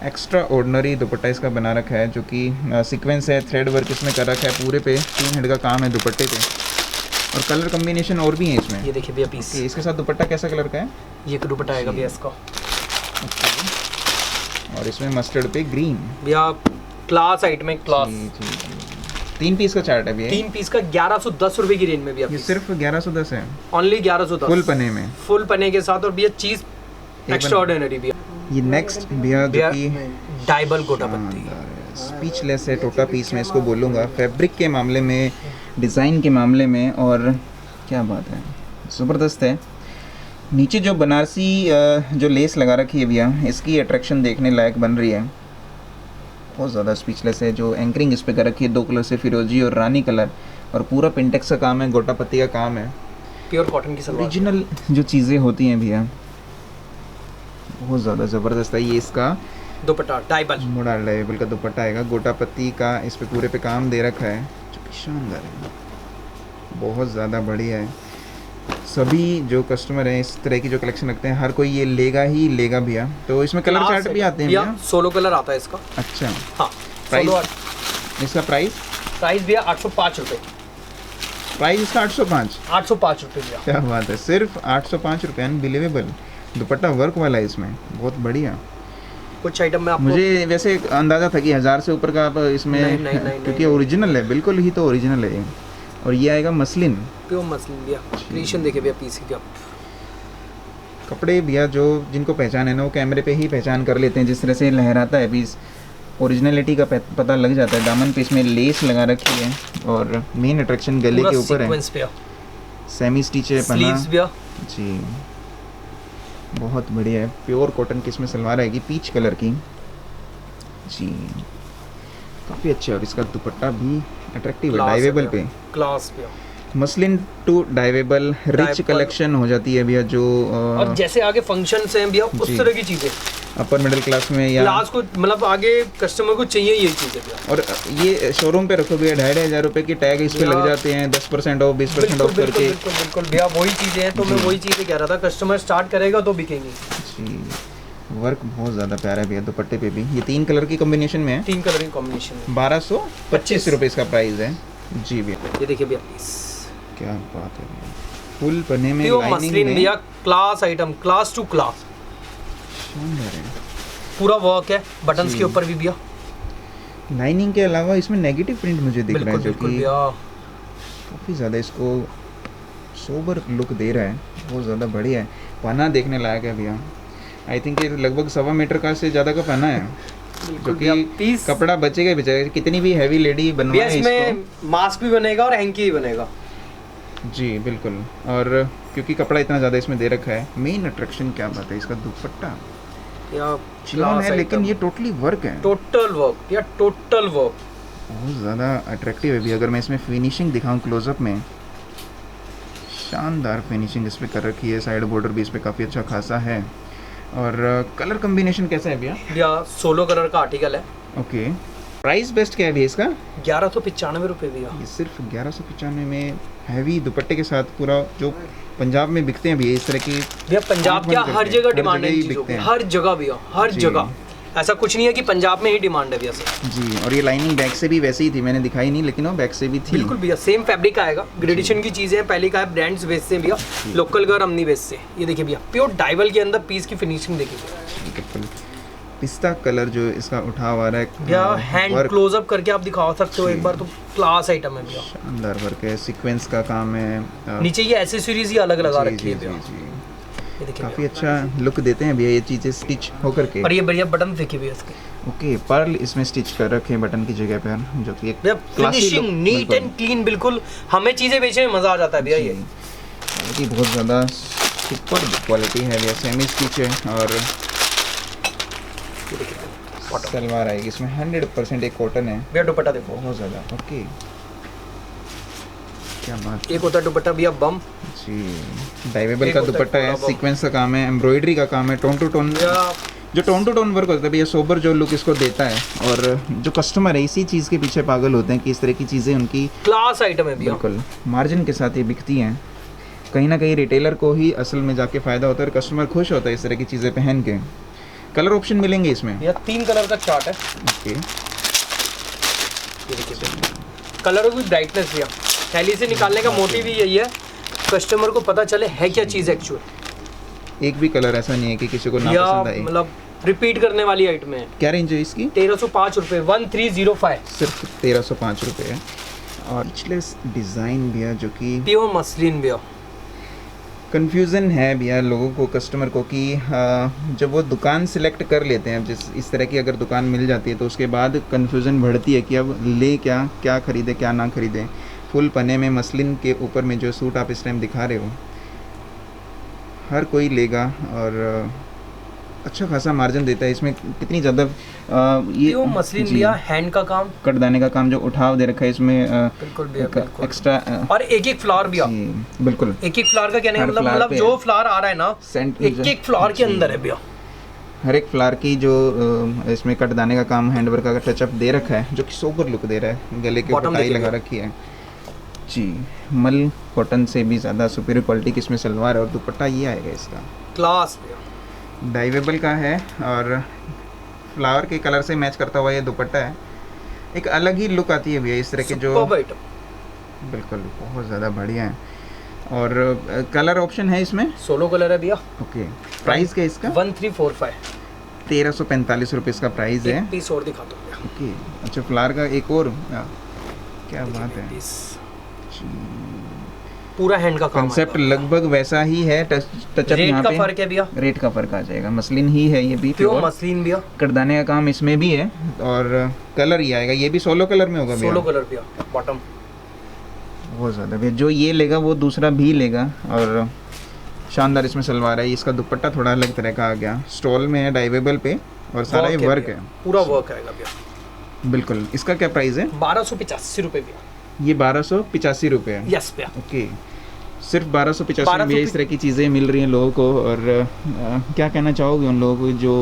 एक्स्ट्रा ऑर्डिनरी दुपट्टा इसका बना रखा है जो कि सीक्वेंस है, थ्रेड वर्क इसमें कर रखा है। पूरे पे 3 हेड का काम है दुपट्टे पे और कलर कम्बिनेशन और भी है इसमें। ये देखिए भैया पीस, इसके साथ दुपट्टा कैसा कलर का है? ये दुपट्टा आएगा भैया इसका। और इसमें मस्टर्ड पे ग्रीन भैया क्लास आइटम है, क्लास। जी जी जी। 3 पीस का चार्ट है भैया। 3 पीस का 1110 रुपए की रेंज में भैया। ये सिर्फ 1110 है, ओनली 1110 फुल पने में, फुल पने के साथ। और भैया चीज एक्स्ट्रा ऑर्डिनरी भैया। ये नेक्स्ट भैया जो कि डाइबल गोटा पत्ती, स्पीचलेस है टोटा पीस में इसको बोलूँगा, फैब्रिक के मामले में, डिज़ाइन के मामले में, और क्या बात है, ज़बरदस्त है। नीचे जो बनारसी जो लेस लगा रखी है भैया, इसकी अट्रैक्शन देखने लायक बन रही है, बहुत ज़्यादा स्पीचलेस है। जो एंकरिंग इस पे कर रखी है 2 कलर से, फिरोजी और रानी कलर, और पूरा पिंटेक्स का काम है, गोटा पत्ती का काम है, प्योर कॉटन की सलवार। ओरिजिनल जो चीज़ें होती हैं भैया, बहुत ज़्यादा ज़बरदस्त है। ये इसका दुपट्टा डाइबल, मोड़ा डाइबल का दुपट्टा आएगा, गोटा पत्ती का इस पे पूरे पे काम दे रखा है जो कि शानदार है, बहुत ज़्यादा बढ़िया है। सभी जो कस्टमर हैं इस तरह की जो कलेक्शन रखते हैं, हर कोई ये लेगा ही लेगा भैया। तो इसमें कलर चार्ट भी आते हैं भैया? 16 कलर आता है इसका। अच्छा, हाँ, प्राइस इसका प्राइस भैया 805 रुपये। प्राइस इसका 805 रुपये भैया। क्या बात है, सिर्फ 805 रुपये, अनबिलीवेबल। दुपट्टा वर्क वाला है इसमें, बहुत बढ़िया। कुछ आइटम में आपको, मुझे वैसे अंदाज़ा था कि 1000 से ऊपर का आप इसमें, नहीं, क्योंकि ओरिजिनल है, बिल्कुल ही तो ओरिजिनल है। और ये आएगा मसलिन, प्योर मसलिन भैया। क्रिएशन देखिए भैया पीस की, कपड़े भैया जो जिनको पहचान है ना, वो कैमरे पे ही पहचान कर लेते हैं। जिस तरह से लहराता है पीस, ओरिजिनलिटी का पता लग जाता है। दामन पे इसमें लेस लगा रखी है और मेन अट्रैक्शन गले के ऊपर है, सेमी स्टिच है पन्ना जी, बहुत बढ़िया है। प्योर कॉटन की इसमें सलवार आएगी, पीच कलर की जी, काफ़ी अच्छा है। और इसका दुपट्टा भी अट्रैक्टिव है, डाइवेबल पे, क्लास पे। मसलिन टू डाइवेबल रिच कलेक्शन हो जाती है भैया। जो और जैसे आगे फंक्शंस हैं भैया, उस तरह की चीज़ें अपर मिडिल क्लास में या क्लास को, मतलब आगे कस्टमर को चाहिए ये चीज़ें भैया। और ये शोरूम पे रखो भैया, 2500 रुपये की टैग इस पे लग जाते हैं, 10% ऑफ, 20% ऑफ करके। बिल्कुल भैया, वही चीज़ें हैं। तो मैं वही चीज़ें कह रहा था, कस्टमर स्टार्ट करेगा तो बिकेंगी जी। वर्क बहुत ज़्यादा प्यारा है भैया दुपट्टे पे भी। ये 3 कलर की कॉम्बिनेशन में है, 3 कलर की कॉम्बिनेशन में, 1225 रुपये इसका प्राइस है जी भैया। ये देखिए भैया प्लीज, क्या बात है भैया, फुल पन्ने में प्योर लाइनिंग मसलिन में भैया, class item, class to class, शानदार है। पूरा वर्क है बटन्स के ऊपर भी भैया। लाइनिंग के अलावा इसमें नेगेटिव प्रिंट मुझे दिख रहा है, जो कि भैया काफ़ी ज़्यादा इसको सोबर लुक दे रहा है, बहुत ज़्यादा बढ़िया है। पन्ना देखने लायक है भैया। आई थिंक ये लगभग 1.25 मीटर का से ज़्यादा का पन्ना है, जो कि कपड़ा बचेगा ही बचेगा। कितनी भी हैवी लेडी बनवाए इसमें मास्क भी बनेगा और हैंकी भी बनेगा जी, बिल्कुल। और क्योंकि कपड़ा इतना ज़्यादा इसमें दे रखा है, मेन अट्रैक्शन क्या बात है, इसका दुपट्टा या चिनॉन है, लेकिन ये टोटली वर्क है, टोटल वर्क या टोटल वर्क, बहुत ज़्यादा अट्रैक्टिव है भी। अगर मैं इसमें फिनिशिंग दिखाऊं क्लोजअप में, शानदार फिनिशिंग इस पर कर रखी है। साइड बॉर्डर भी इस पर काफ़ी अच्छा खासा है। और कलर कम्बिनेशन कैसा है भैया? 16 कलर का आर्टिकल है। ओके, प्राइस बेस्ट क्या है भैया इसका? 1195 रुपये भैया। ये सिर्फ 1195 में हैवी दुपट्टे के साथ, पूरा जो पंजाब में बिकते हैं भैया इस तरह की। भैया पंजाब क्या, हर जगह डिमांड है, हर जगह भैया, हर जगह। ऐसा कुछ नहीं है कि पंजाब में ही डिमांड है भैया सर जी। और ये लाइनिंग बैक से भी वैसे ही थी, मैंने दिखाई नहीं, लेकिन वो बैक से भी थी। बिल्कुल भैया, सेम फैब्रिक आएगा। ग्रेडेशन की चीज़ें हैं, पहले का है ब्रांड्स बेचते हैं भैया, लोकल घर हमनी बेचते हैं। ये देखिए भैया, प्योर डाइवल के अंदर पीस की फिनिशिंग देखिए, बिल्कुल पिस्ता कलर जो इसका उठा हुआ है भैया। हैंड क्लोजअप करके आप दिखा सकते हो एक बार, तो क्लास आइटम है भैया, शानदार वर्क है, सीक्वेंस का काम है। नीचे ये एसेसरीज ही अलग लगा रखी है भैया, ये देखिए काफ़ी अच्छा लुक देते हैं भैया ये चीज़ें स्टिच होकर के। और ये बढ़िया बटन देखिए भैया इसके, ओके, पर्ल इसमें स्टिच कर रखे हैं बटन की जगह पर, जो कि एक फिनिशिंग नीट एंड क्लीन, बिल्कुल हमें चीज़ें बेचने में मज़ा आ जाता है भैया। ये बहुत ज़्यादा सुपर क्वालिटी है भैया, सेमी स्टिच है और सलवार आएगी इसमें 100% एक कॉटन है भैया। दुपट्टा देखो बहुत ज़्यादा। ओके, क्या बात। एक होता है दुपट्टा भैया बम जी, डाइवेबल का दुपट्टा है, सीक्वेंस का काम है, एम्ब्रॉयडरी का काम है, टोन टू टोन, जो टोन टू टोन वर्क होता है भैया, सोबर जो लुक इसको देता है। और जो कस्टमर है इसी चीज़ के पीछे पागल होते हैं कि इस तरह की चीज़ें उनकी क्लास आइटम है भैया, बिल्कुल मार्जिन के साथ ये बिकती हैं। कहीं ना कहीं रिटेलर को ही असल में जाके फ़ायदा होता है और कस्टमर खुश होता है इस तरह की चीज़ें पहन के। कलर ऑप्शन मिलेंगे इसमें? यह 3 कलर का चार्ट है। ओके, ये देखिए कलर की ब्राइटनेस भैया, थैली से निकालने का मोटिव ही यही है, कस्टमर को पता चले है क्या चीज़ एक्चुअल। एक भी कलर ऐसा नहीं है कि किसी को ना पसंद आए, मतलब रिपीट करने वाली आइटम है। क्या रेंज है इसकी? 1305 रुपये, 1305, सिर्फ 1305 रुपये है। और पिछले डिज़ाइन भैया जो कि प्योर मसलिन भैया, कन्फ्यूज़न है भैया लोगों को, कस्टमर को कि जब वो दुकान सिलेक्ट कर लेते हैं, जिस इस तरह की अगर दुकान मिल जाती है तो उसके बाद कन्फ्यूज़न बढ़ती है कि अब ले क्या ख़रीदे क्या ना ख़रीदें। फुल पने में मसलिन के ऊपर में जो सूट आप इस टाइम दिखा रहे हो हर कोई लेगा और अच्छा खासा मार्जिन देता है इसमें। कितनी ज़्यादा ये मसलिन भैया, हैंड का काम, कटदाने का काम, जो उठाव दे रखा है इसमें बिल्कुल भैया, बिल्कुल एक्स्ट्रा, और एक फ्लावर भैया, बिल्कुल एक फ्लावर का कहने का मतलब जो फ्लावर आ रहा है ना, एक फ्लावर के अंदर है भैया। हर एक फ्लावर की जो इसमें कटदाने का काम, हैंडवर्क का टचअप दे रखा है जो कि सोबर लुक दे रहा है। गले के ऊपर टाई लगा रखी है जी, मल कॉटन से भी ज़्यादा सुपीरियर क्वालिटी की इसमें सलवार है और दुपट्टा ये आएगा इसका क्लास डाइवेबल का है और फ्लावर के कलर से मैच करता हुआ ये दुपट्टा है। एक अलग ही लुक आती है भैया इस तरह के जो, बिल्कुल बहुत ज़्यादा बढ़िया है। और कलर ऑप्शन है इसमें, 16 कलर है भैया। ओके, प्राइस क्या इसका? 1345, 1345 रुपये इसका प्राइस है। पीस और दिखा दो भैया। ओके, अच्छा फ्लावर का एक और, क्या बात है, पूरा हैंड का काम, कंसेप्ट लगभग वैसा ही है। टचअप यहाँ पे फर्क है भैया, रेट का फर्क आ जाएगा। मसलिन ही है ये भी, प्योर मसलिन भैया, कटदाने का काम इसमें भी है और कलर ही आएगा। ये भी 16 कलर में होगा भैया, 16 कलर भैया, बॉटम बहुत ज़्यादा भैया। जो ये लेगा वो दूसरा भी लेगा और शानदार इसमें सलवार है। इसका दुपट्टा थोड़ा अलग तरह का आ गया, स्टॉल में है, डाइवेबल पे और सारा ये वर्क है, पूरा वर्क आएगा भैया। बिल्कुल। इसका क्या प्राइस है? 1285 रुपये भैया। ये 1285 रुपये है? यस भैया। ओके, सिर्फ 1285 में इस तरह की चीज़ें मिल रही हैं लोगों को। और क्या कहना चाहोगे उन लोगों को जो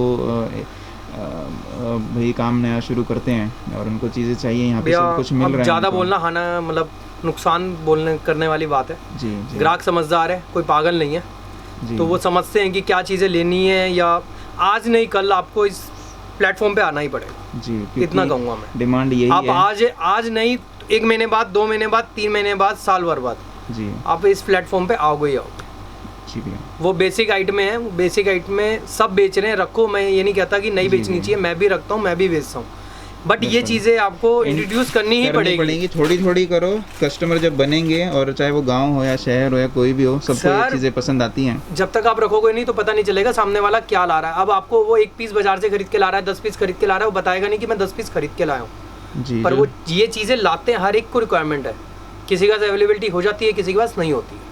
भाई काम नया शुरू करते हैं और उनको चीज़ें चाहिए, यहाँ पे सब कुछ मिल रहा है? ज़्यादा बोलना हाना मतलब नुकसान बोलने करने वाली बात है जी। ग्राहक समझदार है, कोई पागल नहीं है जी। तो वो समझते हैं कि क्या चीज़ें लेनी है, या आज नहीं कल आपको इस प्लेटफॉर्म पे आना ही पड़ेगा जी। इतना कहूँगा मैं, डिमांड यही है। आप आज नहीं, 1 महीने बाद, 2 महीने बाद, 3 महीने बाद, साल भर बाद जी आप इस प्लेटफॉर्म पे आओगे ही आओगे जी भैया। वो बेसिक आइटमें हैं, वो बेसिक आइटमें सब बेच रहे हैं, रखो। मैं ये नहीं कहता कि नहीं बेचनी चाहिए, मैं भी रखता हूँ, मैं भी बेचता हूँ, बट ये चीज़ें आपको इंट्रोड्यूस करनी ही पड़ेगी। थोड़ी थोड़ी करो, कस्टमर जब बनेंगे, और चाहे वो गांव हो या शहर हो या कोई भी हो, सबको ये चीज़ें पसंद आती हैं। जब तक आप रखोगे नहीं तो पता नहीं चलेगा सामने वाला क्या ला रहा है। अब आपको वो 1 पीस बाजार से खरीद के ला रहा है, 10 पीस खरीद के ला रहा है, वो बताएगा नहीं कि मैं 10 पीस खरीद के लाया हूँ जी। पर वो ये चीज़ें लाते हैं, हर एक को रिक्वायरमेंट है, किसी के पास अवेलेबिलिटी हो जाती है, किसी के पास नहीं होती है।